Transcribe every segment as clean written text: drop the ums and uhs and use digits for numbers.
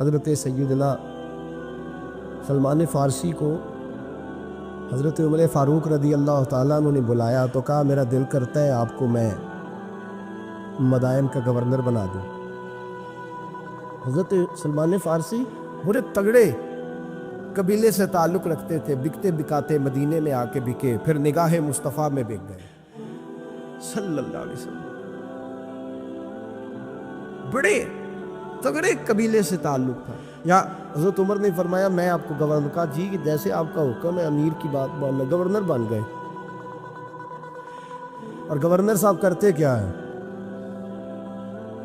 حضرت سیدنا سلمان فارسی کو حضرت عمر فاروق رضی اللہ تعالیٰ عنہ نے بلایا تو کہا میرا دل کرتا ہے آپ کو میں مدائن کا گورنر بنا دوں۔ حضرت سلمان فارسی بڑے تگڑے قبیلے سے تعلق رکھتے تھے، بکتے بکاتے مدینے میں آ کے بکے، پھر نگاہ مصطفیٰ میں بک گئے صلی اللہ علیہ وسلم۔ بڑے تگڑے قبیلے سے تعلق تھا۔ یا حضرت عمر نے فرمایا میں آپ کو گورنر، کہا جی جیسے آپ کا حکم ہے، امیر کی بات ماننا، گورنر بن گئے۔ اور گورنر صاحب کرتے کیا ہے؟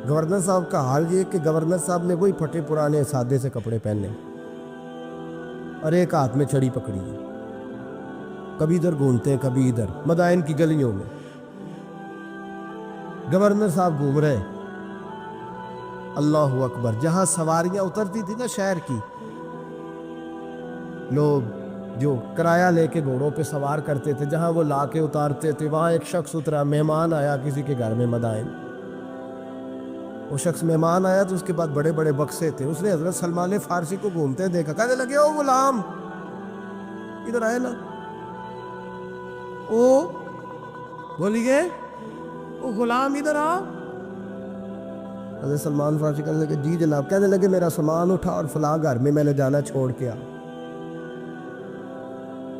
گورنر صاحب کا حال یہ کہ گورنر صاحب نے وہی پھٹے پرانے سادے سے کپڑے پہنے اور ایک ہاتھ میں چھڑی پکڑی ہے، کبھی ادھر گھومتے ہیں کبھی ادھر، مدائن کی گلیوں میں گورنر صاحب گھوم رہے۔ اللہ اکبر، جہاں سواریاں اترتی تھی نا شہر کی، لوگ جو کرایہ لے کے گھوڑوں پہ سوار کرتے تھے، جہاں وہ لا کے اتارتے تھے، وہاں ایک شخص اترا، مہمان آیا کسی کے گھر میں مدائن۔ وہ شخص مہمان آیا تو اس کے بعد بڑے بڑے بکسے تھے، اس نے حضرت سلمان فارسی کو گھومتے دیکھا، کہنے لگے او غلام ادھر آئے نا، او بولیے او غلام ادھر آ۔ حضرت سلمان فارسی کہنے لگے جی جناب، کہنے لگے میرا سامان اٹھا اور فلاں گھر میں نے جانا، چھوڑ کے آ۔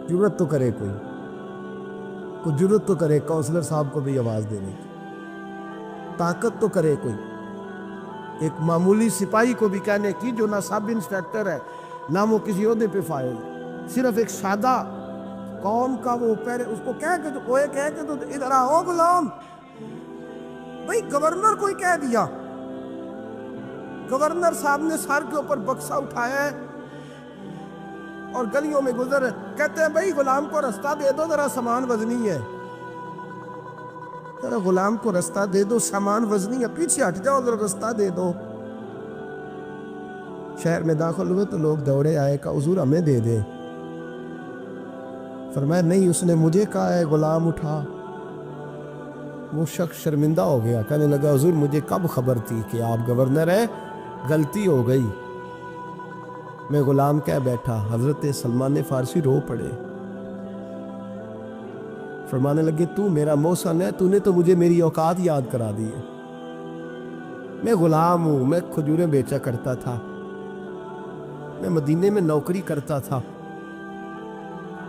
جرت تو کرے کوئی جرت تو کرے کونسلر صاحب کو بھی آواز دینے کی، طاقت تو کرے کوئی، ایک معمولی سپاہی کو بھی کہنے کی جو نہ سب انسپیکٹر ہے نہ وہ کسی عہدے پہ فائل ہے، صرف ایک سادہ قوم کا وہ پہرے، اس کو کہہ کے تو ادھر آؤ غلام۔ بھئی گورنر کوئی کہہ دیا، گورنر صاحب نے سر کے اوپر بکسا اٹھایا ہے اور گلیوں میں گزر، کہتے ہیں بھئی غلام کو رستہ دے دو، ذرا سامان وزنی ہے، ذرا غلام کو رستہ دے دو، سامان وزنی ہے، پیچھے ہٹ جاؤ، ذرا رستہ دے دو۔ شہر میں داخل ہوئے تو لوگ دوڑے آئے، کہا حضور ہمیں دے دے۔ فرمایا نہیں، اس نے مجھے کہا ہے غلام اٹھا۔ وہ شخص شرمندہ ہو گیا، کہنے لگا حضور مجھے کب خبر تھی کہ آپ گورنر ہیں، غلطی ہو گئی، میں غلام کہہ بیٹھا۔ حضرت سلمان فارسی رو پڑے، فرمانے لگے تو میرا محسن ہے، تو نے تو مجھے میری اوقات یاد کرا دی ہے، میں غلام ہوں، میں کھجوریں بیچا کرتا تھا، میں مدینے میں نوکری کرتا تھا،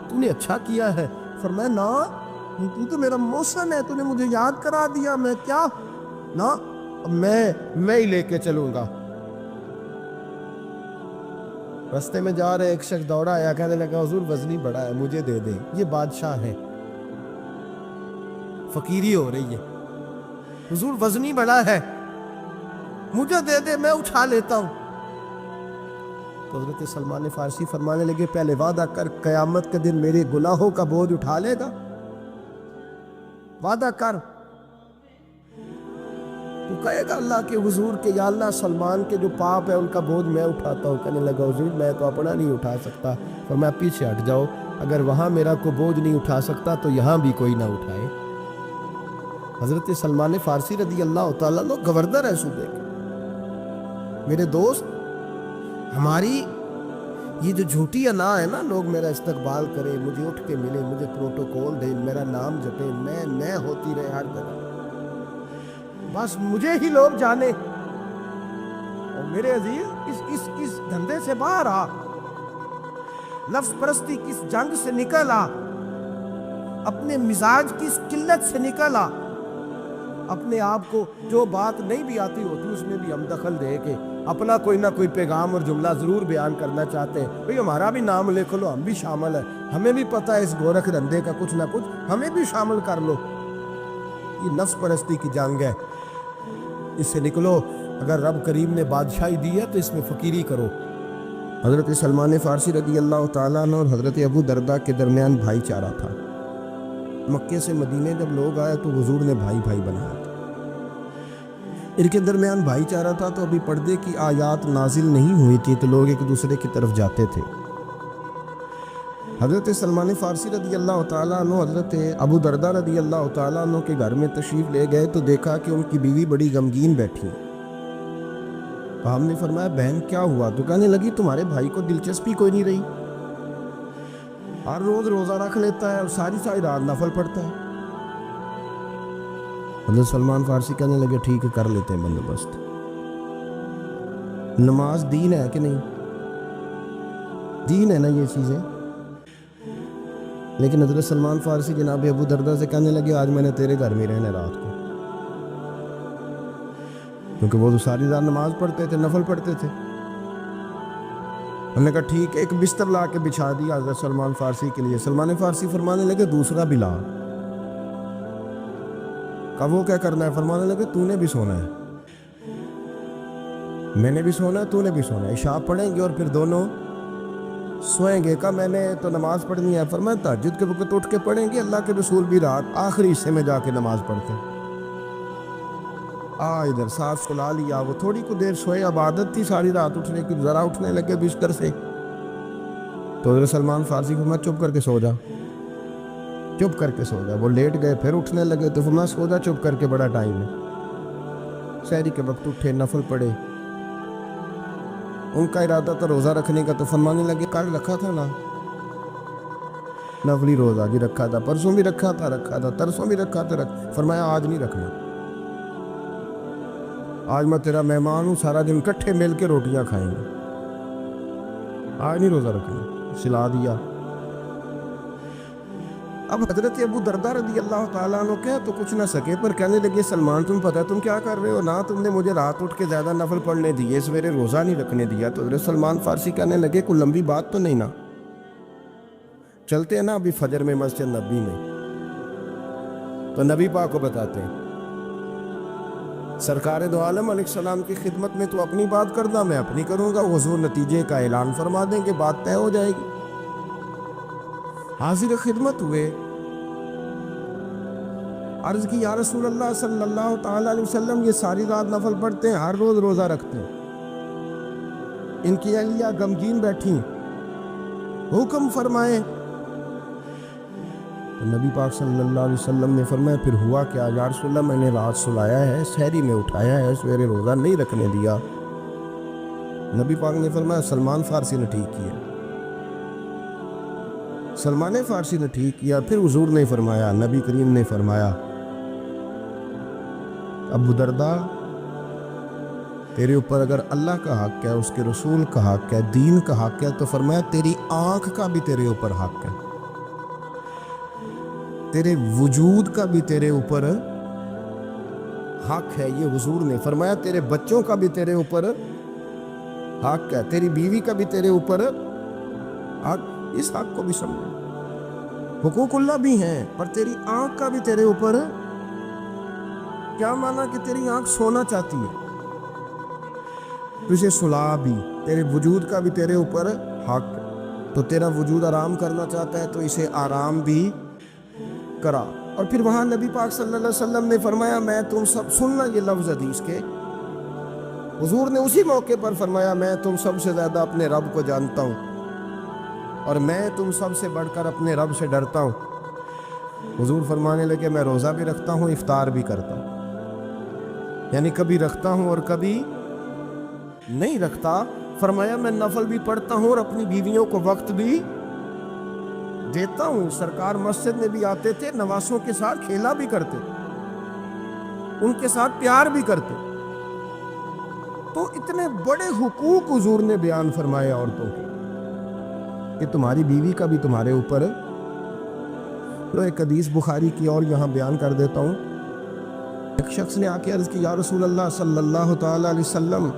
تو نے اچھا کیا ہے۔ فرمایا نا، تو تو میرا محسن ہے، تو نے مجھے یاد کرا دیا، میں کیا نا، میں ہی لے کے چلوں گا۔ رستے میں جا رہے ایک شخص دوڑا آیا، کہنے لگا حضور وزنی بڑا ہے، مجھے دے دیں، یہ بادشاہ ہے، فقیری ہو رہی ہے، حضور وزنی بڑا ہے، مجھے دے دے، میں اٹھا لیتا ہوں۔ تو حضرت سلمان فارسی فرمانے لگے پہلے وعدہ کر قیامت کے دن میرے گناہوں کا بوجھ اٹھا لے گا، وعدہ کر، تو کہے گا اللہ کے حضور کے یا اللہ سلمان کے جو پاپ ہے ان کا بوجھ میں اٹھاتا ہوں۔ کہنے لگا حضور میں تو اپنا نہیں اٹھا سکتا، اور میں پیچھے ہٹ جاؤ، اگر وہاں میرا کوئی بوجھ نہیں اٹھا سکتا تو یہاں بھی کوئی نہ اٹھائے۔ حضرت سلمان فارسی رضی اللہ تعالیٰ عنہ گورنر ہے صوبے کے۔ میرے دوست، ہماری یہ جو جھوٹی انا ہے نا، لوگ میرا استقبال کریں، مجھے اٹھ کے ملے، مجھے پروٹوکول دیں، میرا نام جپے، میں ہوتی رہے ہر جگہ، بس مجھے ہی لوگ جانے۔ اور میرے عزیز اس دھندے سے باہر آ، نفس پرستی کی اس جنگ سے نکل آ، اپنے مزاج کی اس قلت سے نکل آ، اپنے آپ کو جو بات نہیں بھی آتی ہوتی اس میں بھی ہم دخل دے کے اپنا کوئی نہ کوئی پیغام اور جملہ ضرور بیان کرنا چاہتے ہیں۔ بھئی ہمارا بھی نام لکھ لو، ہم بھی شامل ہیں، ہمیں بھی پتہ ہے اس گورکھ دھندے کا کچھ نہ کچھ، ہمیں بھی شامل کر لو۔ یہ نفس پرستی کی جنگ ہے، اس سے نکلو۔ اگر رب کریم نے بادشاہی دی ہے تو اس میں فقیری کرو۔ حضرت سلمان فارسی رضی اللہ تعالیٰ عنہ اور حضرت ابو درداء کے درمیان بھائی چارہ تھا۔ مکے سے مدینے جب لوگ آئے تو حضور نے بھائی بھائی بنایا تھا، ان کے درمیان بھائی چارہ تھا، تو ابھی پردے کی آیات نازل نہیں ہوئی تھی تو لوگ ایک دوسرے کی طرف جاتے تھے۔ حضرت سلمان فارسی رضی اللہ تعالیٰ عنہ حضرت ابو درداء رضی اللہ تعالیٰ عنہ کے گھر میں تشریف لے گئے تو دیکھا کہ ان کی بیوی بڑی غمگین بیٹھی، تو ہم نے فرمایا بہن کیا ہوا؟ تو کہنے لگی تمہارے بھائی کو دلچسپی کوئی نہیں رہی، ہر روز روزہ رکھ لیتا ہے اور ساری ساری رات نفل پڑھتا ہے۔ حضرت سلمان فارسی کہنے لگے ٹھیک ہے کر لیتے ہیں بندوبست۔ نماز دین ہے کہ نہیں؟ دین ہے نا یہ چیزیں۔ لیکن حضرت سلمان فارسی جناب ابو دردہ سے کہنے لگے آج میں نے تیرے گھر میں رہنا رات کو، کیونکہ وہ تو ساری رات نماز پڑھتے تھے، نفل پڑھتے تھے۔ ہم نے کہا ٹھیک ہے، ایک بستر لا کے بچھا دیا حضرت سلمان فارسی کے لیے۔ سلمان فارسی فرمانے لگے دوسرا بھی لا۔ کہا وہ کیا کرنا ہے؟ فرمانے لگے تو نے بھی سونا ہے، میں نے بھی سونا ہے، تو نے بھی سونا ہے، عشاء پڑھیں گے اور پھر دونوں سوئیں گے۔ کہا میں نے تو نماز پڑھنی ہے۔ فرمایا تہجد کے وقت اٹھ کے پڑھیں گے، اللہ کے رسول بھی رات آخری حصے میں جا کے نماز پڑھتے ہیں۔ ادھر سانس سلا لیا، وہ تھوڑی کو دیر سوئے، اب عادت تھی ساری رات اٹھنے کی، ذرا اٹھنے لگے بستر سے تو حضرت سلمان فارسی کو فرمایا چپ کر کے سو جا، چپ کر کے سو جا۔ وہ لیٹ گئے، پھر اٹھنے لگے تو فرمایا سو جا چپ کر کے، بڑا ٹائم ہے۔ سحری کے وقت اٹھے، نفل پڑھے، ان کا ارادہ تھا روزہ رکھنے کا، تو فرمانے لگے کل رکھا تھا نا نفلی روزہ، جی رکھا تھا، پرسوں بھی رکھا تھا، ترسوں بھی رکھا تھا، فرمایا آج نہیں رکھنا، آج میں تیرا مہمان ہوں، سارا دن کٹھے مل کے روٹیاں کھائیں گے، آج نہیں روزہ رکھنا، سلا دیا۔ اب حضرت ابو دردہ رضی اللہ تعالیٰ عنہ کہہ تو کچھ نہ سکے، پر کہنے لگے سلمان تم پتہ تم کیا کر رہے ہو، نہ تم نے مجھے رات اٹھ کے زیادہ نفل پڑھنے دیے، سویرے روزہ نہیں رکھنے دیا۔ تو حضرت سلمان فارسی کہنے لگے کوئی لمبی بات تو نہیں نا، چلتے ہیں نا ابھی فجر میں مسجد نبی میں، تو نبی پاک کو بتاتے ہیں، سرکار دو عالم علیہ السلام کی خدمت میں تو اپنی بات کرنا، میں اپنی کروں گا، حضور نتیجے کا اعلان فرما دیں گے، بات طے ہو جائے گی۔ حاضر خدمت ہوئے، عرض کی یا رسول اللہ صلی اللہ تعالیٰ علیہ وسلم یہ ساری رات نفل پڑھتے ہیں، ہر روز روزہ رکھتے ہیں، ان کی اہلیہ غمگین بیٹھی، حکم فرمائیں۔ تو نبی پاک صلی اللہ علیہ وسلم نے فرمایا پھر ہوا کیا؟ یا رسول اللہ میں نے رات سلایا ہے، سحری میں اٹھایا ہے، سویرے روزہ نہیں رکھنے دیا۔ نبی پاک نے فرمایا سلمان فارسی نے ٹھیک کیا، سلمان فارسی نے ٹھیک کیا۔ پھر حضور نے فرمایا، نبی کریم نے فرمایا ابو دردہ تیرے اوپر اگر اللہ کا حق ہے، اس کے رسول کا حق ہے، دین کا حق ہے، تو فرمایا تیری آنکھ کا بھی تیرے اوپر حق ہے، تیرے وجود کا بھی تیرے اوپر حق ہے، یہ حضور نے فرمایا۔ تیرے بچوں کا بھی تیرے اوپر حق ہے، تیری بیوی کا بھی تیرے اوپر حق، اس حق کو بھی سمجھو، حقوق اللہ بھی ہیں، پر تیری آنکھ کا بھی تیرے اوپر کیا مانا کہ تیری آنکھ سونا چاہتی ہے تو اسے سلا بھی، تیرے وجود کا بھی تیرے اوپر حق، تو تیرا وجود آرام کرنا چاہتا ہے تو اسے آرام بھی کرا۔ اور پھر وہاں نبی پاک صلی اللہ علیہ وسلم نے فرمایا میں تم سب سننا، یہ لفظ حدیث کے حضور نے اسی موقع پر فرمایا میں تم سب سے زیادہ اپنے رب کو جانتا ہوں اور میں تم سب سے بڑھ کر اپنے رب سے ڈرتا ہوں۔ حضور فرمانے لگے میں روزہ بھی رکھتا ہوں، افطار بھی کرتا ہوں، یعنی کبھی رکھتا ہوں اور کبھی نہیں رکھتا۔ فرمایا میں نفل بھی پڑھتا ہوں اور اپنی بیویوں کو وقت بھی دیتا ہوں۔ سرکار مسجد میں بھی آتے تھے، نواسوں کے ساتھ کھیلا بھی کرتے، ان کے ساتھ پیار بھی کرتے۔ تو اتنے بڑے حقوق حضور نے بیان فرمائے عورتوں کے کہ تمہاری بیوی کا بھی تمہارے اوپر۔ تو ایک حدیث بخاری کی اور یہاں بیان کر دیتا ہوں۔ ایک شخص نے آ کے عرض کی یا رسول اللہ صلی اللہ تعالیٰ علیہ وسلم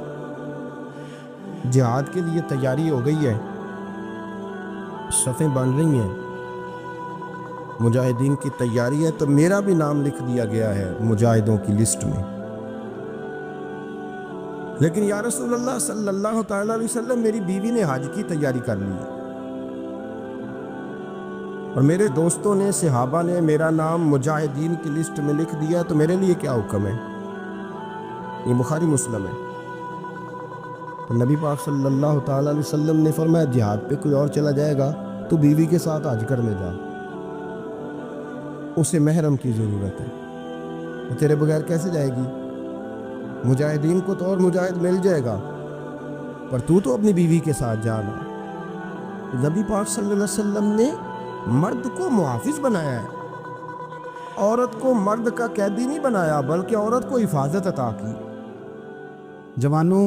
جہاد کے لیے تیاری ہو گئی ہے، صفیں بن رہی ہیں، مجاہدین کی تیاری ہے، تو میرا بھی نام لکھ دیا گیا ہے مجاہدوں کی لسٹ میں، لیکن یا رسول اللہ صلی اللہ تعالیٰ علیہ وسلم میری بیوی نے حج کی تیاری کر لی ہے اور میرے دوستوں نے، صحابہ نے میرا نام مجاہدین کی لسٹ میں لکھ دیا، تو میرے لیے کیا حکم ہے؟ یہ بخاری مسلم ہے۔ تو نبی پاک صلی اللہ تعالیٰ علیہ وسلم نے فرمایا جہاد پہ کوئی اور چلا جائے گا تو بیوی کے ساتھ حج کرنے جا، اسے محرم کی ضرورت ہے، وہ تیرے بغیر کیسے جائے گی؟ مجاہدین کو تو اور مجاہد مل جائے گا، پر تو اپنی بیوی کے ساتھ جانا۔ نبی پاک صلی اللہ علیہ وسلم نے مرد کو محافظ بنایا ہے، عورت کو مرد کا قیدی نہیں بنایا، بلکہ عورت کو حفاظت عطا کی۔ جوانوں،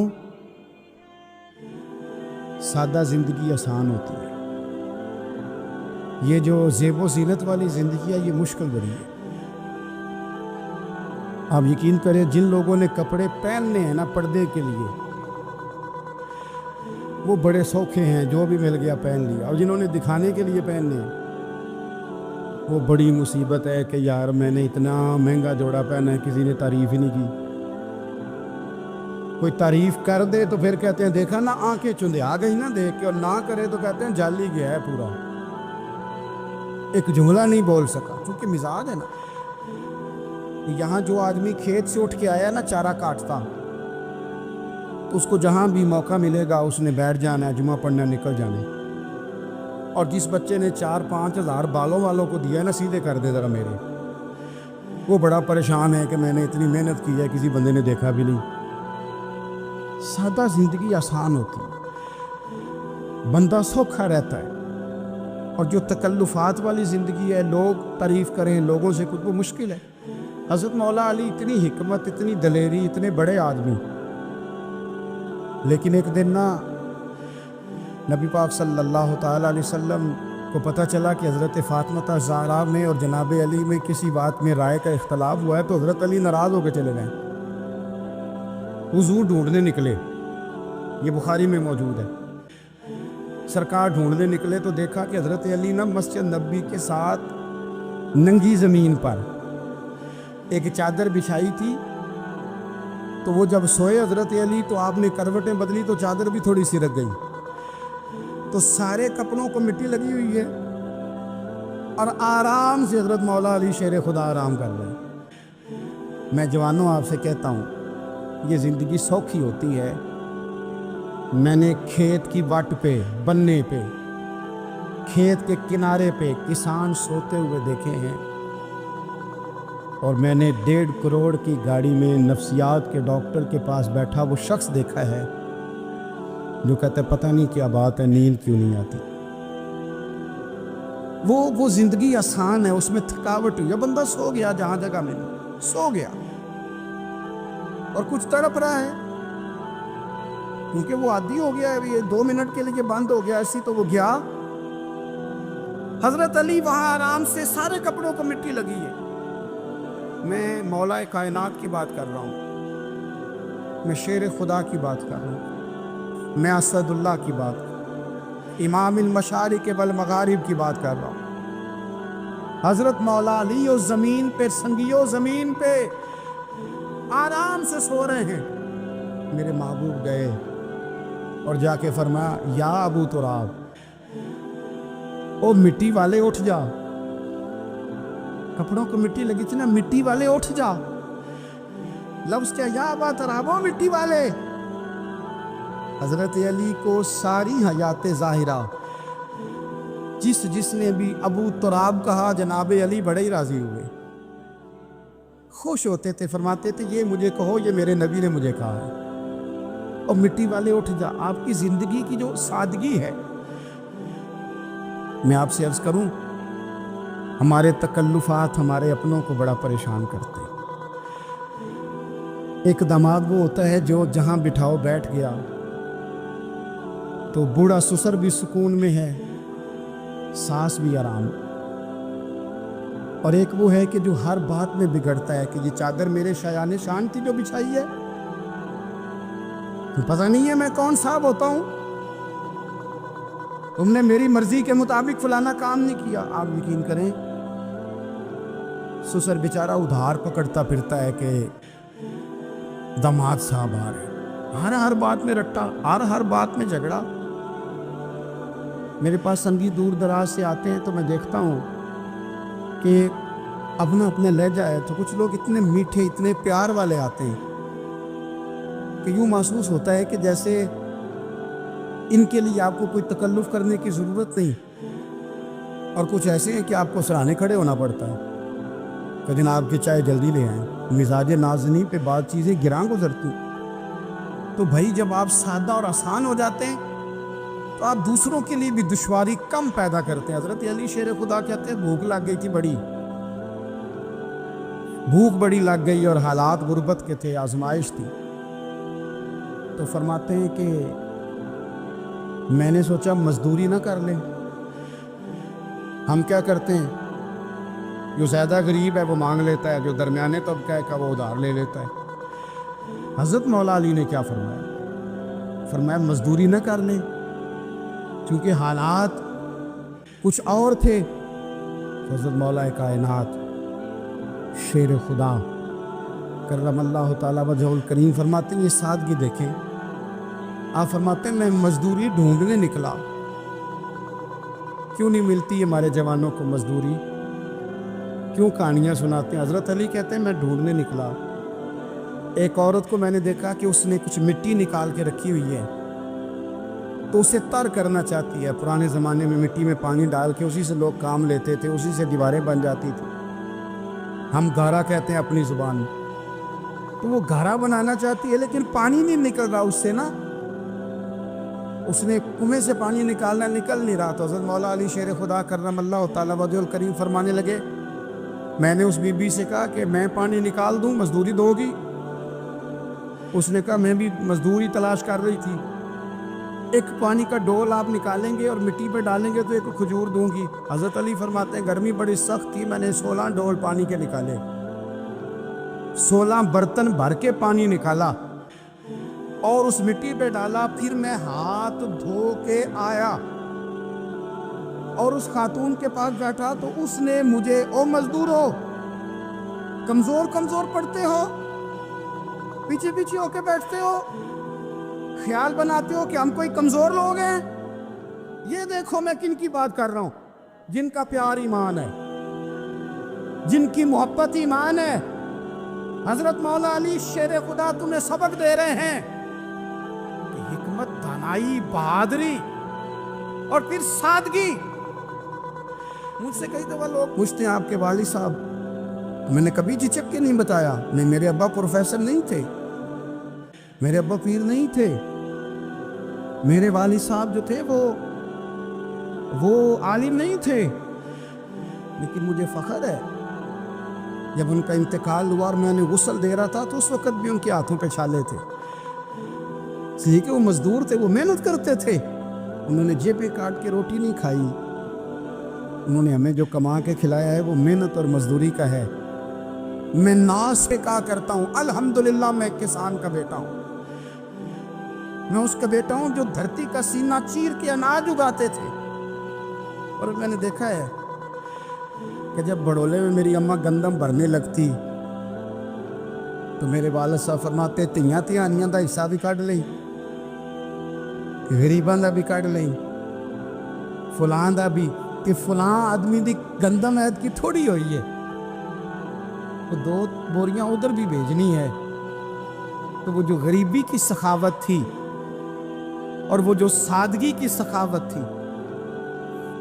سادہ زندگی آسان ہوتی ہے، یہ جو زیب و زینت والی زندگی ہے یہ مشکل بڑی ہے۔ آپ یقین کریں، جن لوگوں نے کپڑے پہننے ہیں نا پردے کے لیے، وہ بڑے سوکھے ہیں، جو بھی مل گیا پہن لیا، اور جنہوں نے دکھانے کے لیے پہننے ہیں وہ بڑی مصیبت ہے کہ یار میں نے اتنا مہنگا جوڑا پہنا ہے، کسی نے تعریف ہی نہیں کی۔ کوئی تعریف کر دے تو پھر کہتے ہیں دیکھا نا آنکھیں چندے آ گئی نا دیکھ کے، اور نہ کرے تو کہتے ہیں جل ہی گیا ہے پورا، ایک جملہ نہیں بول سکا، چونکہ مزاج ہے نا۔ یہاں جو آدمی کھیت سے اٹھ کے آیا نا چارہ کاٹتا، تو اس کو جہاں بھی موقع ملے گا اس نے بیٹھ جانا ہے، جمعہ پڑھنا، نکل جانے۔ اور جس بچے نے 4-5 ہزار بالوں والوں کو دیا ہے نا، سیدھے کر دے ذرا میرے، وہ بڑا پریشان ہے کہ میں نے اتنی محنت کی ہے، کسی بندے نے دیکھا بھی نہیں۔ سادہ زندگی آسان ہوتی ہے، بندہ سوکھا رہتا ہے، اور جو تکلفات والی زندگی ہے، لوگ تعریف کریں، لوگوں سے کچھ، وہ مشکل ہے۔ حضرت مولا علی اتنی حکمت، اتنی دلیری، اتنے بڑے آدمی، لیکن ایک دن نا نبی پاک صلی اللہ تعالیٰ علیہ وسلم کو پتہ چلا کہ حضرت فاطمہ زہرا میں اور جناب علی میں کسی بات میں رائے کا اختلاف ہوا ہے، تو حضرت علی ناراض ہو کے چلے گئے، حضور ڈھونڈنے نکلے، یہ بخاری میں موجود ہے۔ سرکار ڈھونڈنے نکلے تو دیکھا کہ حضرت علی نا مسجد نبی کے ساتھ ننگی زمین پر ایک چادر بچھائی تھی، تو وہ جب سوئے حضرت علی تو آپ نے کروٹیں بدلی تو چادر بھی تھوڑی سی رک گئی، تو سارے کپڑوں کو مٹی لگی ہوئی ہے، اور آرام سے حضرت مولا علی شیر خدا آرام کر رہے ہیں۔ میں جوانوں آپ سے کہتا ہوں، یہ زندگی سوکھی ہوتی ہے۔ میں نے کھیت کی وٹ پہ، بننے پہ، کھیت کے کنارے پہ کسان سوتے ہوئے دیکھے ہیں، اور میں نے 1.5 کروڑ کی گاڑی میں نفسیات کے ڈاکٹر کے پاس بیٹھا وہ شخص دیکھا ہے جو کہتا ہے پتہ نہیں کیا بات ہے، نیند کیوں نہیں آتی۔ وہ زندگی آسان ہے، اس میں تھکاوٹ ہوئی ہے، بندہ سو گیا جہاں جگہ میں سو گیا، اور کچھ تڑپ رہا ہے کیونکہ وہ عادی ہو گیا ہے، یہ 2 منٹ کے لیے بند ہو گیا ایسی، تو وہ گیا۔ حضرت علی وہاں آرام سے، سارے کپڑوں کو مٹی لگی ہے۔ میں مولا کائنات کی بات کر رہا ہوں، میں شیر خدا کی بات کر رہا ہوں، میں اسد اللہ کی بات کر رہا ہوں، امام المشارق والمغارب کی بات کر رہا ہوں۔ حضرت مولا علی اس زمین پہ، سنگیو زمین پہ آرام سے سو رہے ہیں۔ میرے محبوب گئے اور جا کے فرمایا، یا ابو تراب، او مٹی والے اٹھ جا، کپڑوں کو مٹی لگی تھی نا، مٹی والے اٹھ جا، لفظ کیا، یا ابا تراب، او مٹی والے۔ حضرت علی کو ساری حیات ظاہرہ جس نے بھی ابو تراب کہا، جناب علی بڑے ہی راضی ہوئے، خوش ہوتے تھے، فرماتے تھے یہ مجھے کہو، یہ میرے نبی نے مجھے کہا ہے۔ اور مٹی والے اٹھ جا، آپ کی زندگی کی جو سادگی ہے، میں آپ سے عرض کروں، ہمارے تکلفات ہمارے اپنوں کو بڑا پریشان کرتے ہیں۔ ایک دماغ وہ ہوتا ہے جو جہاں بٹھاؤ بیٹھ گیا، تو بوڑھا سسر بھی سکون میں ہے، ساس بھی آرام۔ اور ایک وہ ہے کہ جو ہر بات میں بگڑتا ہے کہ یہ چادر میرے شایان شان تھی جو بچھائی ہے، پتہ نہیں ہے میں کون صاحب ہوتا ہوں، تم نے میری مرضی کے مطابق فلانا کام نہیں کیا۔ آپ یقین کریں، سسر بیچارہ ادھار پکڑتا پھرتا ہے کہ داماد صاحب آ رہے، ہر بات میں رٹا، ہر بات میں جھگڑا۔ میرے پاس سنگی دور دراز سے آتے ہیں تو میں دیکھتا ہوں کہ اپنا لہجہ ہے، تو کچھ لوگ اتنے میٹھے، اتنے پیار والے آتے ہیں کہ یوں محسوس ہوتا ہے کہ جیسے ان کے لیے آپ کو کوئی تکلف کرنے کی ضرورت نہیں، اور کچھ ایسے ہیں کہ آپ کو سراہنے کھڑے ہونا پڑتا ہے کہ جناب کی چائے جلدی لے آئیں۔ مزاج نازنی پہ بعض چیزیں گراں گزرتی، تو بھائی جب آپ سادہ اور آسان ہو جاتے ہیں تو آپ دوسروں کے لیے بھی دشواری کم پیدا کرتے ہیں. حضرت علی شیر خدا کہتے ہیں بھوک لگ گئی تھی بڑی، بھوک بڑی لگ گئی اور حالات غربت کے تھے، آزمائش تھی. تو فرماتے ہیں کہ میں نے سوچا مزدوری نہ کر لیں. ہم کیا کرتے ہیں، جو زیادہ غریب ہے وہ مانگ لیتا ہے، جو درمیانے طبقہ کا وہ ادھار لے لیتا ہے. حضرت مولا علی نے کیا فرمایا؟ فرمایا مزدوری نہ کر لیں، چونکہ حالات کچھ اور تھے. حضرت مولا کائنات شیر خدا کرم اللہ تعالیٰ وجہ الکریم فرماتے ہیں یہ سادگی دیکھیں. آپ فرماتے ہیں میں مزدوری ڈھونڈنے نکلا. کیوں نہیں ملتی ہمارے جوانوں کو مزدوری؟ کیوں کہانیاں سناتے ہیں؟ حضرت علی کہتے ہیں میں ڈھونڈنے نکلا. ایک عورت کو میں نے دیکھا کہ اس نے کچھ مٹی نکال کے رکھی ہوئی ہے تو اسے تر کرنا چاہتی ہے. پرانے زمانے میں مٹی میں پانی ڈال کے اسی سے لوگ کام لیتے تھے، اسی سے دیواریں بن جاتی تھی. ہم گھارا کہتے ہیں اپنی زبان میں. تو وہ گھارا بنانا چاہتی ہے لیکن پانی نہیں نکل رہا اس سے نا. اس نے کنویں سے پانی نکالنا، نکل نہیں رہا. تو حضرت مولا علی شیر خدا کرم اللہ تعالیٰ وجہ الکریم فرمانے لگے میں نے اس بی بی سے کہا کہ میں پانی نکال دوں، مزدوری دو گی؟ اس نے کہا میں بھی مزدوری تلاش کر رہی تھی. ایک پانی کا ڈول آپ نکالیں گے اور مٹی پہ ڈالیں گے تو ایک کھجور دوں گی. حضرت علی فرماتے ہیں گرمی بڑی سخت تھی، میں نے 16 ڈول پانی کے نکالے، 16 برتن بھر کے پانی نکالا اور اس مٹی پہ ڈالا. پھر میں ہاتھ دھو کے آیا اور اس خاتون کے پاس بیٹھا تو اس نے مجھے او مزدور ہو، کمزور کمزور پڑتے ہو، پیچھے پیچھے ہو کے بیٹھتے ہو، خیال بناتے ہو کہ ہم کوئی کمزور لوگ ہیں. یہ دیکھو میں کن کی بات کر رہا ہوں، جن کا پیار ایمان ہے، جن کی محبت ایمان ہے. حضرت مولا علی شیر خدا تمہیں سبق دے رہے ہیں کہ حکمت، دانائی، بہادری اور پھر سادگی. مجھ سے کئی دفعہ لوگ پوچھتے ہیں آپ کے والد صاحب، میں نے کبھی جھجک کے نہیں بتایا نہیں میرے ابا پروفیسر نہیں تھے، میرے ابا پیر نہیں تھے، میرے والد صاحب جو تھے وہ عالم نہیں تھے. لیکن مجھے فخر ہے جب ان کا انتقال ہوا اور میں نے غسل دے رہا تھا تو اس وقت بھی ان کے ہاتھوں پہ چھالے تھے، اس لیے کہ وہ مزدور تھے، وہ محنت کرتے تھے. انہوں نے جیبیں کاٹ کے روٹی نہیں کھائی، انہوں نے ہمیں جو کما کے کھلایا ہے وہ محنت اور مزدوری کا ہے. میں ناز سے کہا کرتا ہوں الحمدللہ میں کسان کا بیٹا ہوں، میں اس کا بیٹا ہوں جو دھرتی کا سینہ چیر کے اناج اگاتے تھے. اور میں نے دیکھا ہے کہ جب بڑولے میں میری اماں گندم بھرنے لگتی تو میرے والد صاحب فرماتے تیاں تیانیاں دا حصہ بھی کٹ لیں، غریباں دا بھی کٹ لیں، فلاں دا بھی، کہ فلاں آدمی دی گندم عید کی تھوڑی ہوئی ہے، وہ 2 بوریاں ادھر بھی بھیجنی ہے. تو وہ جو غریبی کی سخاوت تھی اور وہ جو سادگی کی سخاوت تھی،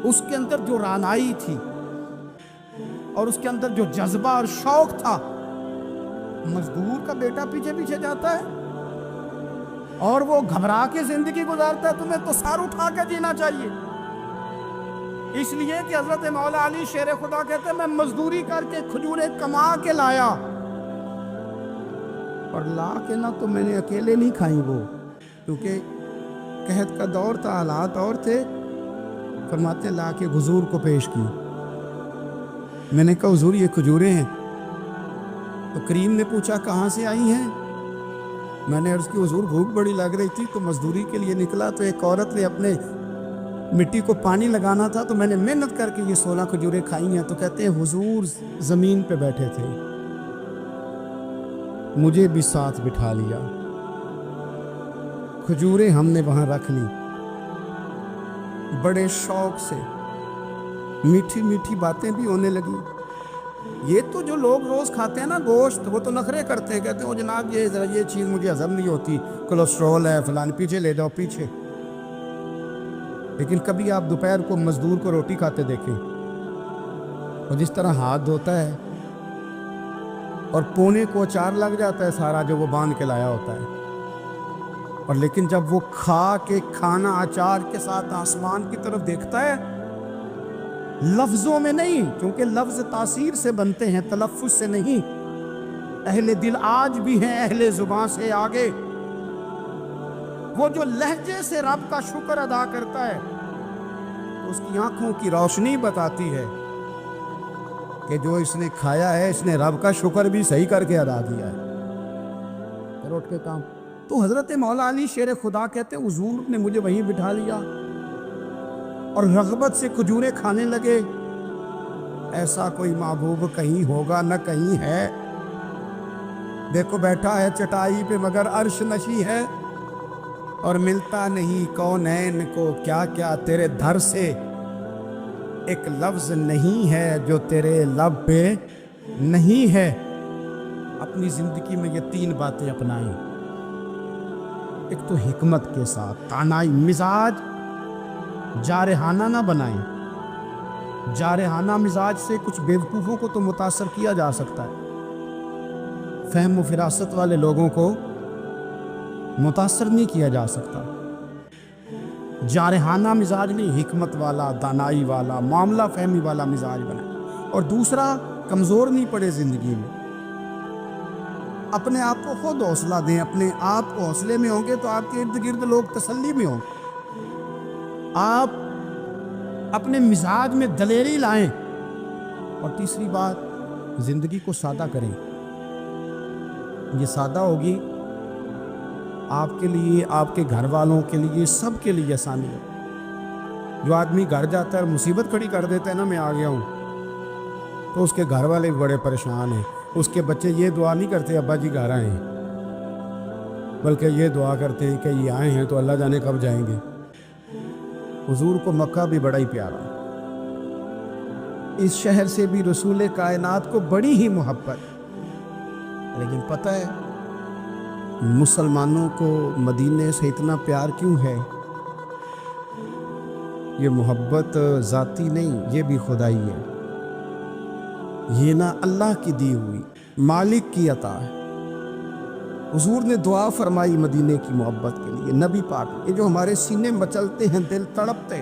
اس کے اندر جو رانائی تھی اور اس کے اندر جو جذبہ اور شوق تھا. مزدور کا بیٹا پیچھے پیچھے جاتا ہے اور وہ گھبرا کے زندگی گزارتا ہے، تمہیں تو سر اٹھا کے جینا چاہیے. اس لیے کہ حضرت مولا علی شیر خدا کہتے ہیں میں مزدوری کر کے کھجوریں کما کے لایا، اور لا کے نہ تو میں نے اکیلے نہیں کھائیں وہ، کیونکہ قحط کا دور تھا، حالات اور تھے. فرماتے لا کے حضور کو پیش کی. میں نے کہا حضور یہ کھجوریں ہیں. تو کریم نے پوچھا کہاں سے آئی ہیں؟ میں نے عرض کی حضور بھوک بڑی لگ رہی تھی تو مزدوری کے لیے نکلا، تو ایک عورت نے اپنے مٹی کو پانی لگانا تھا تو میں نے محنت کر کے یہ 16 کھجوریں کھائی ہیں. تو کہتے ہیں حضور زمین پہ بیٹھے تھے، مجھے بھی ساتھ بٹھا لیا، کھجوریں ہم نے وہاں رکھ لی، بڑے شوق سے میٹھی میٹھی باتیں بھی ہونے لگی. یہ تو جو لوگ روز کھاتے ہیں نا گوشت، وہ تو نخرے کرتے ہیں، کہتے ہیں وہ جناب یہ چیز مجھے ہضم نہیں ہوتی، کولیسٹرول ہے فلان، پیچھے لے جاؤ پیچھے. لیکن کبھی آپ دوپہر کو مزدور کو روٹی کھاتے دیکھیں، اور جس طرح ہاتھ دھوتا ہے اور پونے کو اچار لگ جاتا ہے سارا جو وہ باندھ کے لایا ہوتا ہے، اور لیکن جب وہ کھا کے کھانا اچار کے ساتھ آسمان کی طرف دیکھتا ہے، لفظوں میں نہیں، کیونکہ لفظ تاثیر سے بنتے ہیں، تلفظ سے نہیں۔ اہل دل آج بھی ہیں اہل زبان سے آگے۔ وہ جو لہجے سے رب کا شکر ادا کرتا ہے، اس کی آنکھوں کی روشنی بتاتی ہے کہ جو اس نے کھایا ہے، اس نے رب کا شکر بھی صحیح کر کے ادا کیا ہے۔ پھر اٹھ کے کام۔ تو حضرت مولا علی شیر خدا کہتے ہیں حضور نے مجھے وہیں بٹھا لیا اور رغبت سے کھجوریں کھانے لگے۔ ایسا کوئی محبوب کہیں ہوگا نہ کہیں ہے، دیکھو بیٹھا ہے چٹائی پہ مگر عرش نشی ہے، اور ملتا نہیں کونین کو کیا کیا تیرے دھر سے، ایک لفظ نہیں ہے جو تیرے لب پہ نہیں ہے۔ اپنی زندگی میں یہ 3 باتیں اپنائیں۔ ایک تو حکمت کے ساتھ تانائی، مزاج جارحانہ نہ بنائیں۔ جارحانہ مزاج سے کچھ بیوقوفوں کو تو متاثر کیا جا سکتا ہے، فہم و فراست والے لوگوں کو متاثر نہیں کیا جا سکتا۔ جارحانہ مزاج نہیں، حکمت والا، دانائی والا، معاملہ فہمی والا مزاج بنائیں۔ اور دوسرا، کمزور نہیں پڑے زندگی میں، اپنے آپ کو خود حوصلہ دیں۔ اپنے آپ کو حوصلے میں ہوں گے تو آپ کے ارد گرد لوگ تسلی میں ہوں گے۔ آپ اپنے مزاج میں دلیری لائیں۔ اور تیسری بات، زندگی کو سادہ کریں۔ یہ سادہ ہوگی، آپ کے لیے، آپ کے گھر والوں کے لیے، سب کے لیے آسانی ہے۔ جو آدمی گھر جاتا ہے اور مصیبت کھڑی کر دیتا ہے نا میں آ گیا ہوں، تو اس کے گھر والے بڑے پریشان ہیں۔ اس کے بچے یہ دعا نہیں کرتے ابا جی گھر آئے ہیں، بلکہ یہ دعا کرتے ہیں کہ یہ آئے ہیں تو اللہ جانے کب جائیں گے۔ حضور کو مکہ بھی بڑا ہی پیارا، اس شہر سے بھی رسول کائنات کو بڑی ہی محبت، لیکن پتہ ہے مسلمانوں کو مدینے سے اتنا پیار کیوں ہے؟ یہ محبت ذاتی نہیں، یہ بھی خدائی ہے۔ یہ نہ اللہ کی دی ہوئی، مالک کی عطا ہے۔ حضور نے دعا فرمائی مدینے کی محبت کے لیے، نبی پاک، یہ جو ہمارے سینے مچلتے ہیں، دل تڑپتے،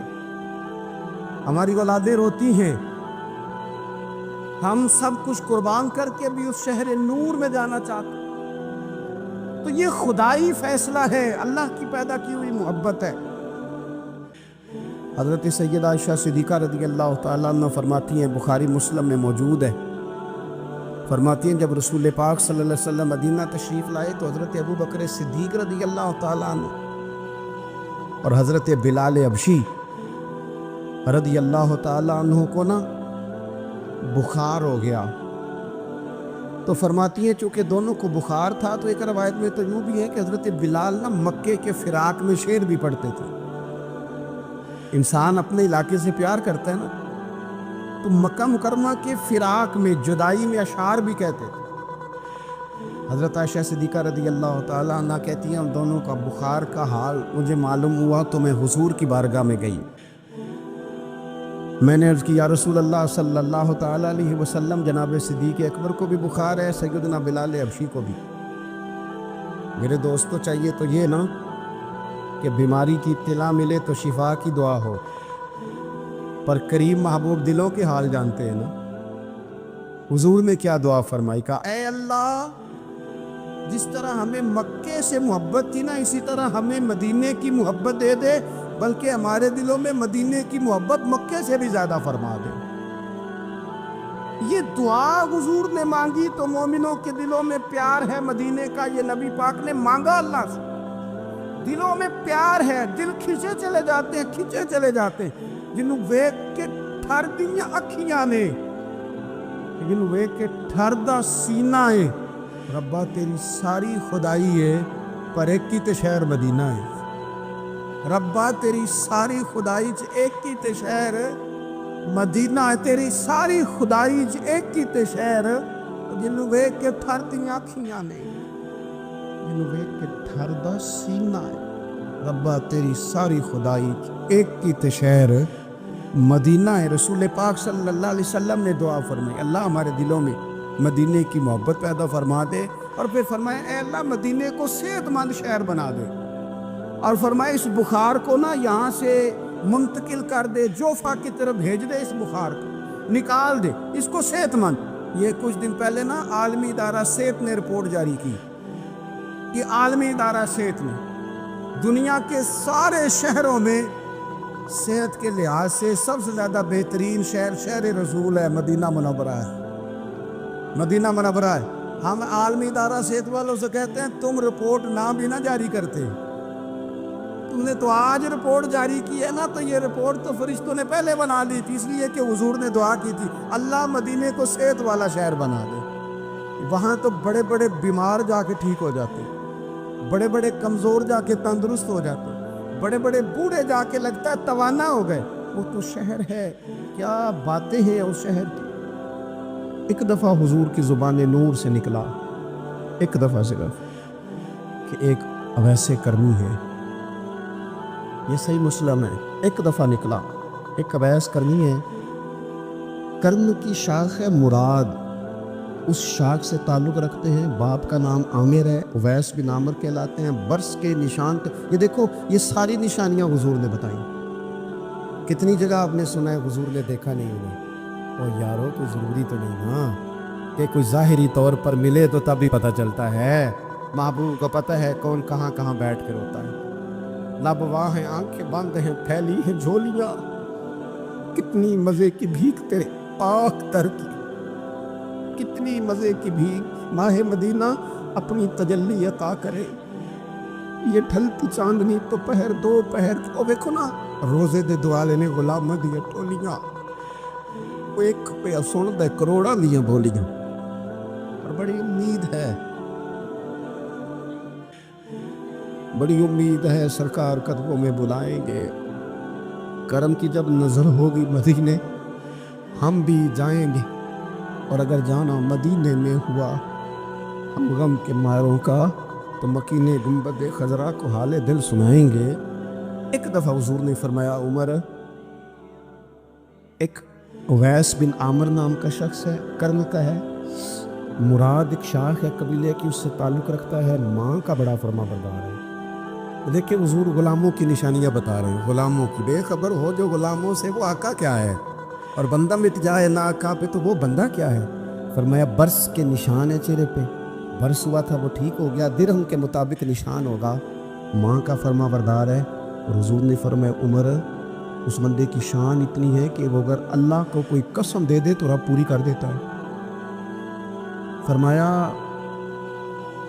ہماری اولادیں روتی ہیں، ہم سب کچھ قربان کر کے بھی اس شہر نور میں جانا چاہتے، تو یہ خدائی فیصلہ ہے، اللہ کی پیدا کی ہوئی محبت ہے۔ حضرت سیدہ عائشہ صدیقہ رضی اللہ تعالیٰ عنہ فرماتی ہیں، بخاری مسلم میں موجود ہے، فرماتی ہیں جب رسول پاک صلی اللہ علیہ وسلم مدینہ تشریف لائے تو حضرت ابو بکر صدیق رضی اللہ تعالیٰ عنہ اور حضرت بلال حبشی رضی اللہ تعالیٰ عنہ کو نا بخار ہو گیا۔ تو فرماتی ہیں چونکہ دونوں کو بخار تھا، تو ایک روایت میں تو یوں بھی ہے کہ حضرت بلال نا مکے کے فراق میں شعر بھی پڑھتے تھے۔ انسان اپنے علاقے سے پیار کرتا ہے نا، تو مکہ مکرمہ کے فراق میں، جدائی میں اشعار بھی کہتے تھے۔ حضرت عائشہ صدیقہ رضی اللہ تعالیٰ عنہ کہتی ہیں ہم دونوں کا بخار کا حال مجھے معلوم ہوا تو میں حضور کی بارگاہ میں گئی، میں نے عرض کی یا رسول اللہ صلی اللہ تعالیٰ علیہ وسلم، جناب صدیق اکبر کو بھی بخار ہے، سیدنا بلال حبشی کو بھی، میرے دوست کو چاہیے تو یہ نا کہ بیماری کی اطلاع ملے تو شفا کی دعا ہو، پر کریم محبوب دلوں کے حال جانتے ہیں نا۔ حضور نے کیا دعا فرمائی، کہا اے اللہ جس طرح ہمیں مکے سے محبت تھی نا، اسی طرح ہمیں مدینے کی محبت دے دے، بلکہ ہمارے دلوں میں مدینے کی محبت مکے سے بھی زیادہ فرما دے۔ یہ دعا حضور نے مانگی تو مومنوں کے دلوں میں پیار ہے مدینے کا، یہ نبی پاک نے مانگا اللہ سے، دلوں میں پیار ہے، دل کھچے چلے جاتے ہیں، کھچے چلے جاتے ہیں، جنہوں ویک کے ٹھر دیاں اکھیاں نے، جنہوں ویک کے ٹھر دا سینہ ہے، ربا تیری ساری خدائی ہے پر ایک کی تے شہر مدینہ ہے، ربا تیری ساری خدائی چ ایک کی تے شہر مدینہ ہے، تیری ساری خدائی چ ایک کی تے شہر، جنہوں ویک کے ٹھر دیاں اکھیاں نے، جنہوں ویک کے ٹھر دا سینہ ہے، ربا تیری ساری خدائی ایک کی تے شہر مدینہ ہے۔ رسول پاک صلی اللہ علیہ وسلم نے دعا فرمائی اللہ ہمارے دلوں میں مدینے کی محبت پیدا فرما دے، اور پھر فرمایا اے اللہ مدینے کو صحت مند شہر بنا دے، اور فرمایا اس بخار کو نا یہاں سے منتقل کر دے، جوفا کی طرف بھیج دے، اس بخار کو نکال دے، اس کو صحت مند۔ یہ کچھ دن پہلے نا عالمی ادارہ صحت نے رپورٹ جاری کی، یہ عالمی ادارہ صحت نے دنیا کے سارے شہروں میں صحت کے لحاظ سے سب سے زیادہ بہترین شہر رسول ہے، مدینہ منورہ ہے، مدینہ منورہ ہے۔ ہم عالمی ادارہ صحت والوں سے کہتے ہیں تم رپورٹ نہ بھی نہ جاری کرتے، تم نے تو آج رپورٹ جاری کی ہے نا، تو یہ رپورٹ تو فرشتوں نے پہلے بنا لی تھی، اس لیے کہ حضور نے دعا کی تھی اللہ مدینے کو صحت والا شہر بنا دے۔ وہاں تو بڑے بڑے بیمار جا کے ٹھیک ہو جاتے، بڑے بڑے کمزور جا کے تندرست ہو جاتے، بڑے بڑے بوڑھے جا کے لگتا ہے توانا ہو گئے۔ وہ تو شہر ہے، کیا باتیں ہیں اس شہر کی۔ ایک دفعہ حضور کی زبان نور سے نکلا، ایک دفعہ صرف، کہ ایک اویس کرنی ہے، یہ صحیح مسلم ہے، ایک دفعہ نکلا، ایک اویس کرنی ہے۔ کرن کی شاخ ہے مراد، اس شاخ سے تعلق رکھتے ہیں، باپ کا نام عامر ہے، اویس بن عامر کہلاتے ہیں، برس کے نشان۔ یہ دیکھو یہ ساری نشانیاں حضور نے بتائیں۔ کتنی جگہ آپ نے سنا ہے حضور نے دیکھا نہیں انہیں؟ اور یارو تو ضروری تو نہیں نا کہ کوئی ظاہری طور پر ملے تو تب بھی پتہ چلتا ہے، محبوب کو پتہ ہے کون کہاں کہاں بیٹھ کے روتا ہے۔ لب واہ ہیں، آنکھیں بند ہیں، پھیلی ہیں جھولیاں، کتنی مزے کی بھیک تیرے پاک تر کی، کتنی مزے کی بھیک ماہ مدینہ اپنی تجلی عطا کرے۔ یہ ڈھلتی چاندنی تو پہر دو پہر، او دیکھو نا روزے دے دوالے نے غلام دیا ٹولیاں، وہ ایک پہ سن دے کروڑا دیاں بولیاں، اور بڑی امید ہے، بڑی امید ہے سرکار قدموں میں بلائیں گے۔ کرم کی جب نظر ہوگی مدینے ہم بھی جائیں گے، اور اگر جانا مدینے میں ہوا ہم غم کے ماروں کا تو مکینے گنبد خضرا کو حال دل سنائیں گے۔ ایک دفعہ حضور نے فرمایا عمر، ایک اویس بن عامر نام کا شخص ہے، کرن کا ہے، مراد ایک شاخ ہے قبیلے کی، اس سے تعلق رکھتا ہے، ماں کا بڑا فرما بردار ہے۔ دیکھیں حضور غلاموں کی نشانیاں بتا رہے ہیں، غلاموں کی، بے خبر ہو جو غلاموں سے وہ آقا کیا ہے، اور بندہ مٹ جائے نہ آقا پہ تو وہ بندہ کیا ہے۔ فرمایا برس کے نشان ہے چہرے پہ، برس ہوا تھا وہ ٹھیک ہو گیا، درہم کے مطابق نشان ہوگا، ماں کا فرما بردار ہے۔ اور حضور نے فرمایا عمر، اس بندے کی شان اتنی ہے کہ وہ اگر اللہ کو کوئی قسم دے دے تو رب پوری کر دیتا ہے۔ فرمایا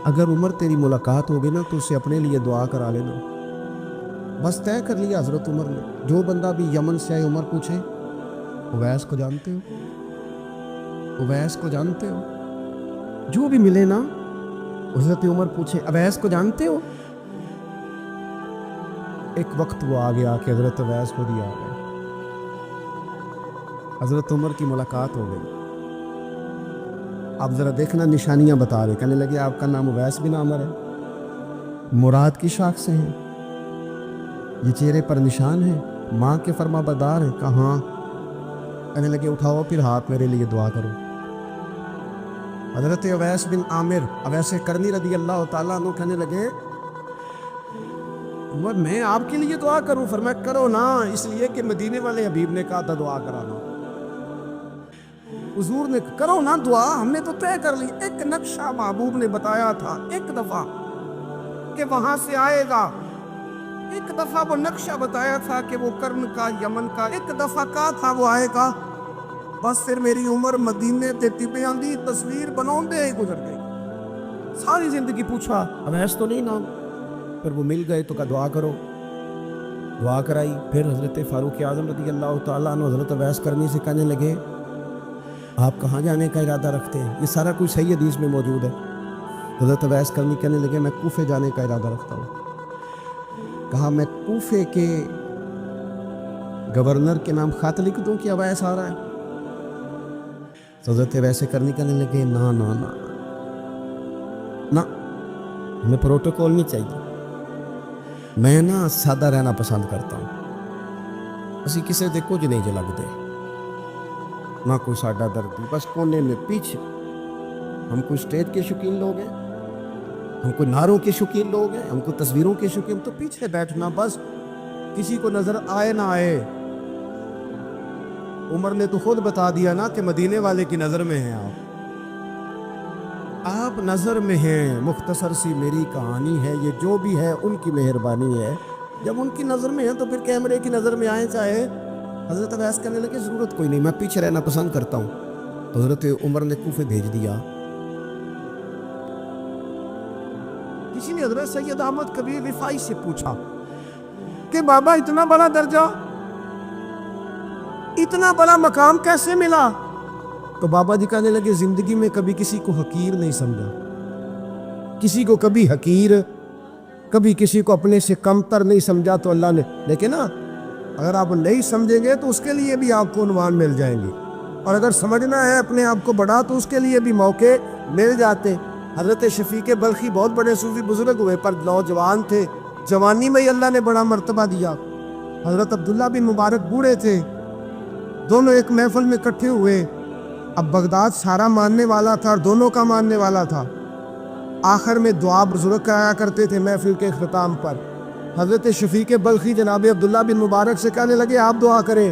اگر عمر تیری ملاقات ہوگی نا تو اسے اپنے لیے دعا کرا لینا۔ بس طے کر لیا حضرت عمر نے، جو بندہ بھی یمن سے آئے عمر پوچھے اویس کو جانتے ہو، اویس کو جانتے ہو، جو بھی ملے نا حضرت عمر پوچھے اویس کو جانتے ہو۔ ایک وقت وہ آگے آ کے حضرت اویس کو دیا گیا، حضرت عمر کی ملاقات ہو گئی۔ آپ ذرا دیکھنا نشانیاں بتا رہے، کہنے لگے آپ کا نام اویس بن عامر ہے، مراد کی شاخ سے ہیں، یہ چہرے پر نشان ہے، ماں کے فرما بردار ہیں، کہاں؟ کہنے لگے اٹھاؤ پھر ہاتھ میرے لیے دعا کرو۔ حضرت اویس بن عامر اویس کرنی رضی اللہ تعالیٰ عنہ کہنے لگے عمر میں آپ کے لیے دعا کروں؟ فرمایا کرو نا، اس لیے کہ مدینے والے حبیب نے کہا تھا دعا کرانا، حضور نے کرو نا دعا، ہم نے تو طے کر لی۔ ایک نقشہ محبوب نے بتایا تھا ایک دفعہ کہ وہاں سے آئے گا، ایک دفعہ وہ نقشہ بتایا تھا کہ وہ کرن کا، یمن کا، ایک دفعہ کہا تھا وہ آئے گا، بس پھر میری عمر مدینے تے ٹپے آندی تصویر بناؤں دے گزر گئی۔ ساری زندگی پوچھا اویس تو نہیں نام، پھر وہ مل گئے تو کہا دعا کرو، دعا کرائی۔ پھر حضرت فاروق اعظم رضی اللہ تعالیٰ عنہ حضرت اویس کرنی سے کہنے لگے آپ کہاں جانے کا ارادہ رکھتے ہیں؟ یہ سارا کچھ صحیح حدیث میں موجود ہے۔ حضرت اویس کرنی کہنے لگے میں کوفے جانے کا ارادہ رکھتا ہوں۔ کہا میں کوفے کے گورنر کے نام خط لکھ دوں کہ اویس آ رہا ہے؟ حضرت اویس کرنی کہنے لگے نا نا نا نا، ہمیں پروٹوکول نہیں چاہیے، میں نا سادہ رہنا پسند کرتا ہوں، اسی کسی دے کچھ نہیں جو لگتے، نہ کوئی ساڈا دردی، بس کونے میں پیچھے، ہم کوئی اسٹیج کے شوقین لوگ ہیں، ہم کوئی نعروں کے شوقین لوگ ہیں، ہم کو تصویروں کے شوقین، تو پیچھے بیٹھنا بس، کسی کو نظر آئے نہ آئے۔ عمر نے تو خود بتا دیا نا کہ مدینے والے کی نظر میں ہیں آپ نظر میں ہیں۔ مختصر سی میری کہانی ہے، یہ جو بھی ہے ان کی مہربانی ہے۔ جب ان کی نظر میں ہے تو پھر کیمرے کی نظر میں آئے چاہے۔ حضرت اویس کہنے لگے ضرورت کوئی نہیں، میں پیچھے رہنا پسند کرتا ہوں۔ تو حضرت عمر نے کوفے بھیج دیا۔ کسی نے حضرت سید احمد کبیر رفاعی سے پوچھا کہ بابا اتنا بڑا درجہ، اتنا بڑا مقام کیسے ملا؟ تو بابا جی کہنے لگے زندگی میں کبھی کسی کو حقیر نہیں سمجھا، کسی کو کبھی حقیر، کبھی کسی کو اپنے سے کم تر نہیں سمجھا تو اللہ نے، لیکن نا اگر آپ نہیں سمجھیں گے تو اس کے لیے بھی آپ کو عنوان مل جائیں گے، اور اگر سمجھنا ہے اپنے آپ کو بڑا تو اس کے لیے بھی موقع مل جاتے۔ حضرت شفیق بلخی بہت بڑے صوفی بزرگ ہوئے پر نوجوان تھے، جوانی میں ہی اللہ نے بڑا مرتبہ دیا۔ حضرت عبداللہ بن مبارک بوڑھے تھے، دونوں ایک محفل میں اکٹھے ہوئے۔ اب بغداد سارا ماننے والا تھا اور دونوں کا ماننے والا تھا۔ آخر میں دعا بزرگ کرایا کرتے تھے محفل کے اختتام پر۔ حضرت شفیق بلخی جناب عبداللہ بن مبارک سے کہنے لگے آپ دعا کریں،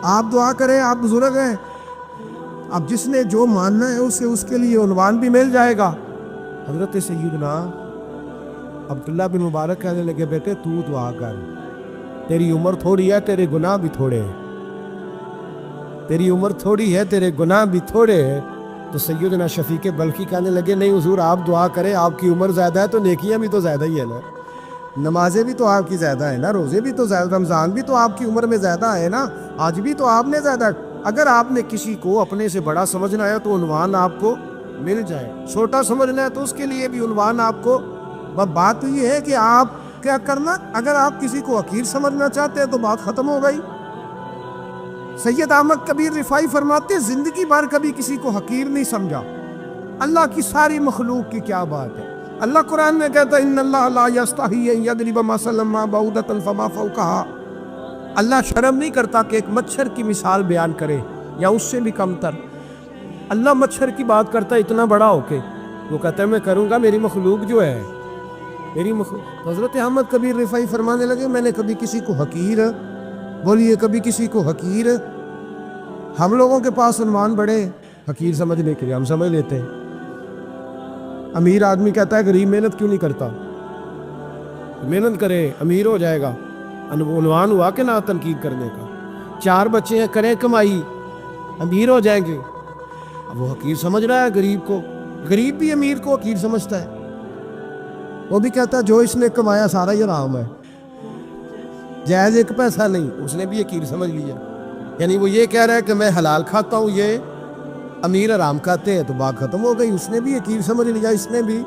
آپ دعا کریں، آپ بزرگ ہیں، اب جس نے جو ماننا ہے اسے اس کے لیے عنوان بھی مل جائے گا۔ حضرت سیدنا عبداللہ بن مبارک کہنے لگے بیٹے تو دعا کر، تیری عمر تھوڑی ہے، تیرے گناہ بھی تھوڑے ہیں، تیری عمر تھوڑی ہے، تیرے گناہ بھی تھوڑے ہیں۔ تو سیدنا شفیق بلخی کہنے لگے نہیں حضور آپ دعا کریں، آپ کی عمر زیادہ ہے تو نیکیاں بھی تو زیادہ ہی ہے نا، نمازیں بھی تو آپ کی زیادہ ہیں نا، روزے بھی تو زیادہ، رمضان بھی تو آپ کی عمر میں زیادہ ہے نا، آج بھی تو آپ نے زیادہ۔ اگر آپ نے کسی کو اپنے سے بڑا سمجھنا ہے تو عنوان آپ کو مل جائے، چھوٹا سمجھنا ہے تو اس کے لیے بھی عنوان آپ کو۔ بات تو یہ ہے کہ آپ کیا کرنا، اگر آپ کسی کو حقیر سمجھنا چاہتے ہیں تو بات ختم ہو گئی۔ سید احمد کبیر رفاعی فرماتے زندگی بھر کبھی کسی کو حقیر نہیں سمجھا۔ اللہ کی ساری مخلوق کی کیا بات ہے، اللہ قرآن میں کہتا ہے ان اللہ لا یستحی ان یضرب مثلا ما بعوضۃ فما فوقها، اللہ شرم نہیں کرتا کہ ایک مچھر کی مثال بیان کرے یا اس سے بھی کم تر۔ اللہ مچھر کی بات کرتا ہے اتنا بڑا ہو کے، وہ کہتا ہے میں کروں گا، میری مخلوق جو ہے، میری مخلوق۔ حضرت احمد کبیر رفاعی فرمانے لگے میں نے کبھی کسی کو حقیر، بولیے کبھی کسی کو حقیر، ہم لوگوں کے پاس عنوان بڑے حقیر سمجھنے کے لیے ہم سمجھ لیتے ہیں۔ امیر آدمی کہتا ہے غریب محنت کیوں نہیں کرتا، محنت کرے امیر ہو جائے گا، عنوان ہوا کہ نہ تنقید کرنے کا۔ 4 بچے ہیں کریں کمائی امیر ہو جائیں گے، اب وہ حقیر سمجھ رہا ہے غریب کو، غریب بھی امیر کو حقیر سمجھتا ہے، وہ بھی کہتا ہے جو اس نے کمایا سارا ہی حرام ہے، جائز ایک پیسہ نہیں، اس نے بھی حقیر سمجھ لیا۔ یعنی وہ یہ کہہ رہا ہے کہ میں حلال کھاتا ہوں، یہ امیر حرام کھاتے ہیں، تو بات ختم ہو گئی، اس نے بھی حقیر سمجھ لیا، اس نے بھی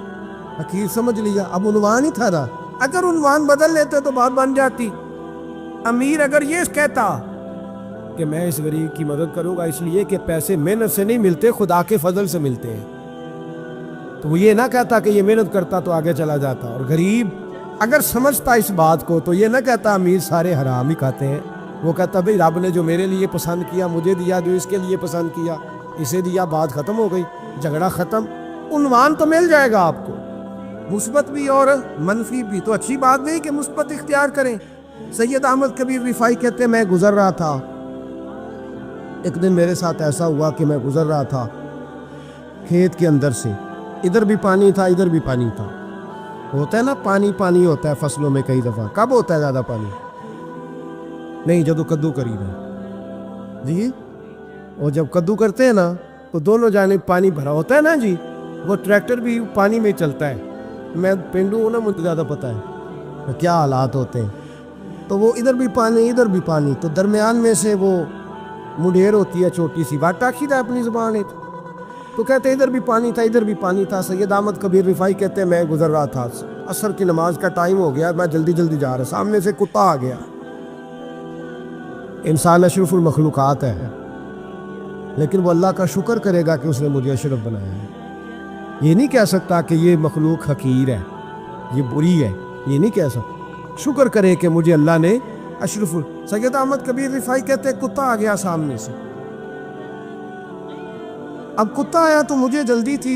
حقیر سمجھ لیا۔ اب عنوان ہی تھا نا، اگر عنوان بدل لیتے تو بات بن جاتی۔ امیر اگر یہ کہتا کہ میں اس غریب کی مدد کروں گا اس لیے کہ پیسے محنت سے نہیں ملتے، خدا کے فضل سے ملتے ہیں، تو وہ یہ نہ کہتا کہ یہ محنت کرتا تو آگے چلا جاتا۔ اور غریب اگر سمجھتا اس بات کو تو یہ نہ کہتا امیر سارے حرام ہی کھاتے ہیں، وہ کہتا بھئی رب نے جو میرے لیے پسند کیا مجھے دیا، جو اس کے لیے پسند کیا اسے دیا، بات ختم ہو گئی، جھگڑا ختم۔ عنوان تو مل جائے گا آپ کو، مثبت بھی اور منفی بھی، تو اچھی بات نہیں کہ مثبت اختیار کریں۔ سید احمد کبیر رفاعی کہتے ہیں میں گزر رہا تھا، ایک دن میرے ساتھ ایسا ہوا کہ میں گزر رہا تھا کھیت کے اندر سے، ادھر بھی پانی تھا ادھر بھی پانی تھا، ہوتا ہے نا پانی پانی ہوتا ہے فصلوں میں کئی دفعہ، کب ہوتا ہے زیادہ پانی؟ نہیں جب کدو کری ہے جی، اور جب کدو کرتے ہیں نا تو دونوں جانب پانی بھرا ہوتا ہے نا جی، وہ ٹریکٹر بھی پانی میں چلتا ہے، میں پینڈو ہوں نا مجھے زیادہ پتہ ہے کیا حالات ہوتے ہیں، تو وہ ادھر بھی پانی ادھر بھی پانی، تو درمیان میں سے وہ مڈھیر ہوتی ہے چھوٹی سی، بات ٹاکید ہے اپنی زبان ہے، تو کہتے ہیں ادھر بھی پانی تھا ادھر بھی پانی تھا۔ سید احمد کبیر رفاعی کہتے ہیں میں گزر رہا تھا، عصر کی نماز کا ٹائم ہو گیا، میں جلدی جلدی جا رہا، سامنے سے کتا آ گیا۔ انسان اشرف المخلوقات ہے، لیکن وہ اللہ کا شکر کرے گا کہ اس نے مجھے اشرف بنایا ہے، یہ نہیں کہہ سکتا کہ یہ مخلوق حقیر ہے یہ بری ہے، یہ نہیں کہہ سکتا، شکر کرے کہ مجھے اللہ نے اشرف۔ سید احمد کبیر رفاعی کہتے ہیں کتا آ گیا سامنے سے، اب کتا آیا تو مجھے جلدی تھی،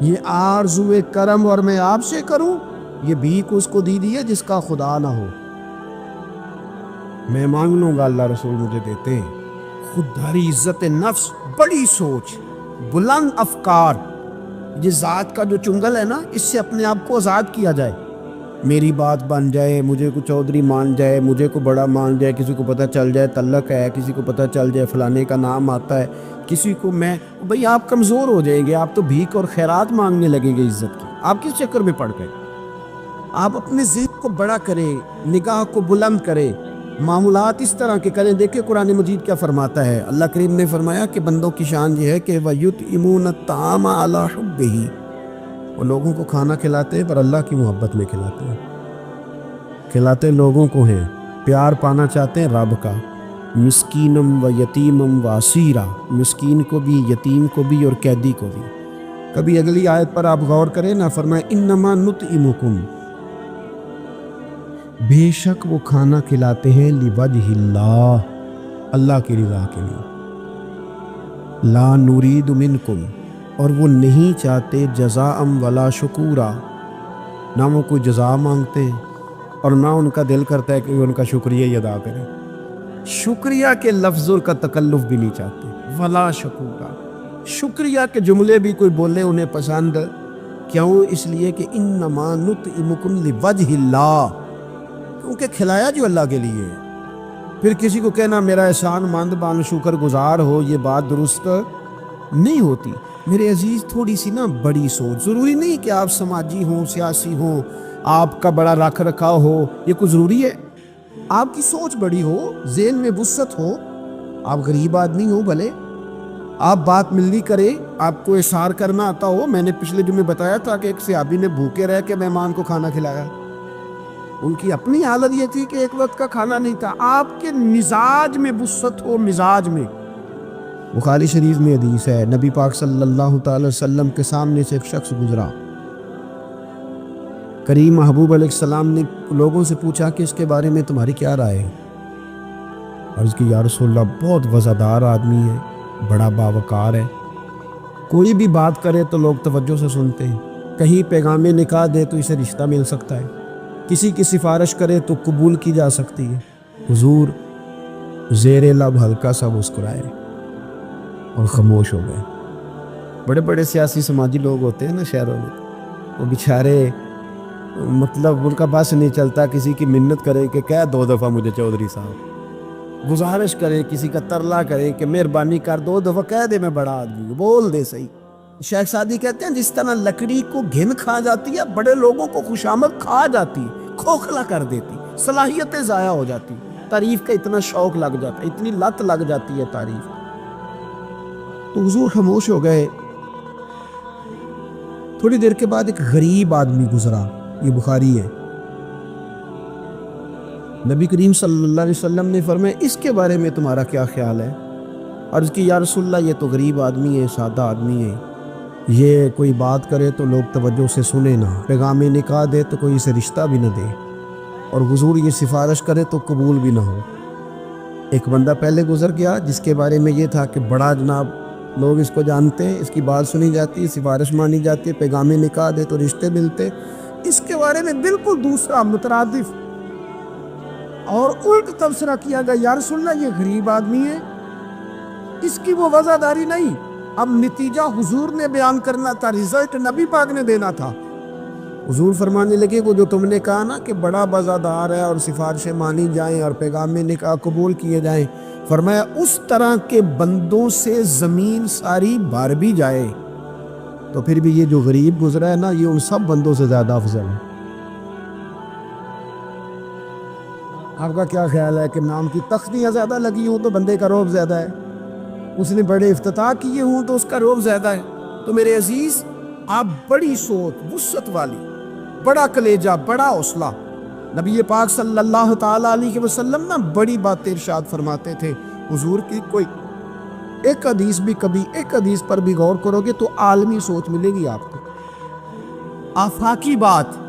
یہ آرزو کرم اور میں آپ سے کروں، یہ بھیک اس کو دی دی ہے جس کا خدا نہ ہو۔ میں مانگ لوں گا، اللہ رسول مجھے دیتے ہیں۔ خودداری، عزت نفس، بڑی سوچ، بلند افکار، یہ ذات کا جو چنگل ہے نا، اس سے اپنے آپ کو آزاد کیا جائے۔ میری بات بن جائے، مجھے کو چودھری مان جائے، مجھے کو بڑا مان جائے، کسی کو پتہ چل جائے تعلق ہے، کسی کو پتہ چل جائے فلانے کا نام آتا ہے، کسی کو میں بھئی آپ کمزور ہو جائیں گے، آپ تو بھیک اور خیرات مانگنے لگیں گے عزت کی۔ آپ کس چکر میں پڑ گئے؟ آپ اپنے ذہن کو بڑا کریں، نگاہ کو بلند کریں، معاملات اس طرح کے کریں۔ دیکھیں قرآن مجید کیا فرماتا ہے، اللہ کریم نے فرمایا کہ بندوں کی شان یہ ہے کہ وَيُطْعِمُونَ الطَّعَامَ عَلَىٰ حُبِّهِ، وہ لوگوں کو کھانا کھلاتے ہیں پر اللہ کی محبت میں کھلاتے ہیں۔ کھلاتے لوگوں کو ہیں، پیار پانا چاہتے ہیں رب کا۔ مسکینم و یتیمم و اسیرا، مسکین کو بھی، یتیم کو بھی اور قیدی کو بھی۔ کبھی اگلی آیت پر آپ غور کریں نا، فرمائے انما نطعمکم، بے شک وہ کھانا کھلاتے ہیں لوجہ اللہ، اللہ کی رضا کے لیے۔ لا نرید منکم، اور وہ نہیں چاہتے جزاء ولا شکورا، نہ وہ کوئی جزا مانگتے اور نہ ان کا دل کرتا ہے کہ ان کا شکریہ ہی ادا کریں۔ شکریہ کے لفظوں کا تکلف بھی نہیں چاہتے، ولا شکورا۔ شکریہ کے جملے بھی کوئی بولے انہیں پسند، کیوں؟ اس لیے کہ انما نطعمکم لوجہ اللہ، کیونکہ کھلایا جو اللہ کے لیے۔ پھر کسی کو کہنا میرا احسان مند بان شکر گزار ہو، یہ بات درست نہیں ہوتی۔ میرے عزیز تھوڑی سی نا بڑی سوچ، ضروری نہیں کہ آپ سماجی ہوں، سیاسی ہوں، آپ کا بڑا رکھ رکھاؤ ہو، یہ کوئی ضروری ہے؟ آپ کی سوچ بڑی ہو، ذہن میں وسعت ہو، آپ غریب آدمی ہو بھلے، آپ بات ملنی کرے، آپ کو احسار کرنا آتا ہو۔ میں نے پچھلے جمعے بتایا تھا کہ ایک صحابی نے بھوکے رہ کے مہمان کو کھانا کھلایا۔ ان کی اپنی حالت یہ تھی کہ ایک وقت کا کھانا نہیں تھا۔ آپ کے مزاج میں وسعت ہو، مزاج میں۔ بخاری شریف میں حدیث ہے، نبی پاک صلی اللہ تعالی وسلم کے سامنے سے ایک شخص گزرا، کریم محبوب علیہ السلام نے لوگوں سے پوچھا کہ اس کے بارے میں تمہاری کیا رائے ہے؟ عرض کی یا رسول اللہ بہت وزادار آدمی ہے، بڑا باوقار ہے، کوئی بھی بات کرے تو لوگ توجہ سے سنتے ہیں، کہیں پیغام نکاح دے تو اسے رشتہ مل سکتا ہے، کسی کی سفارش کرے تو قبول کی جا سکتی ہے۔ حضور زیر لب ہلکا سا مسکرائے اور خاموش ہو گئے۔ بڑے بڑے سیاسی سماجی لوگ ہوتے ہیں نا شہروں میں، وہ بیچارے مطلب ان کا بس نہیں چلتا کسی کی منت کرے کہ کہہ 2 دفعہ مجھے چودھری صاحب، گزارش کرے، کسی کا ترلا کرے کہ مہربانی کر 2 دفعہ کہہ دے میں بڑا آدمی ہوں، بول دے صحیح۔ شیخ سعدی کہتے ہیں جس طرح لکڑی کو گھن کھا جاتی ہے، بڑے لوگوں کو خوشامد کھا جاتی، کھوکھلا کر دیتی، صلاحیتیں ضائع ہو جاتی، تعریف کا اتنا شوق لگ جاتا ہے، اتنی لت لگ جاتی ہے تعریف۔ تو حضور خاموش ہو گئے۔ تھوڑی دیر کے بعد ایک غریب آدمی گزرا، یہ بخاری ہے۔ نبی کریم صلی اللہ علیہ وسلم نے فرمایا اس کے بارے میں تمہارا کیا خیال ہے؟ عرض کی یا رسول اللہ یہ تو غریب آدمی ہے، سادہ آدمی ہے، یہ کوئی بات کرے تو لوگ توجہ سے سنے نہ، پیغام نکاح دے تو کوئی اسے رشتہ بھی نہ دے، اور حضور یہ سفارش کرے تو قبول بھی نہ ہو۔ ایک بندہ پہلے گزر گیا جس کے بارے میں یہ تھا کہ بڑا جناب، لوگ اس کو جانتے ہیں، اس کی بات سنی جاتی ہے، سفارش مانی جاتی ہے، پیغام نکاح دے تو رشتے ملتے۔ اس کے بارے میں بالکل دوسرا مترادف اور الٹ تبصرہ کیا گیا، یا رسول اللہ یہ غریب آدمی ہے، اس کی وہ وزاداری نہیں۔ اب نتیجہ حضور نے بیان کرنا تھا، رزلٹ نبی پاک نے دینا تھا۔ حضور فرمانے لگے وہ جو تم نے کہا نا کہ بڑا وزادار ہے اور سفارشیں مانی جائیں اور پیغام نکاح قبول کیے جائیں، فرمایا اس طرح کے بندوں سے زمین ساری بھر بھی جائے تو پھر بھی یہ جو غریب گزرا ہے نا، یہ ان سب بندوں سے زیادہ افضل ہے۔ آپ کا کیا خیال ہے کہ نام کی تختیاں زیادہ لگی ہوں تو بندے کا رعب زیادہ ہے؟ اس نے بڑے افتتاح کیے ہوں تو اس کا رعب زیادہ ہے؟ تو میرے عزیز آپ بڑی سوچ، وسعت والی، بڑا کلیجہ، بڑا حوصلہ۔ نبی پاک صلی اللہ تعالیٰ علیہ وسلم نا بڑی باتیں ارشاد فرماتے تھے۔ حضور کی کوئی ایک حدیث بھی، کبھی ایک حدیث پر بھی غور کرو گے تو عالمی سوچ ملے گی آپ کو، آفاقی بات،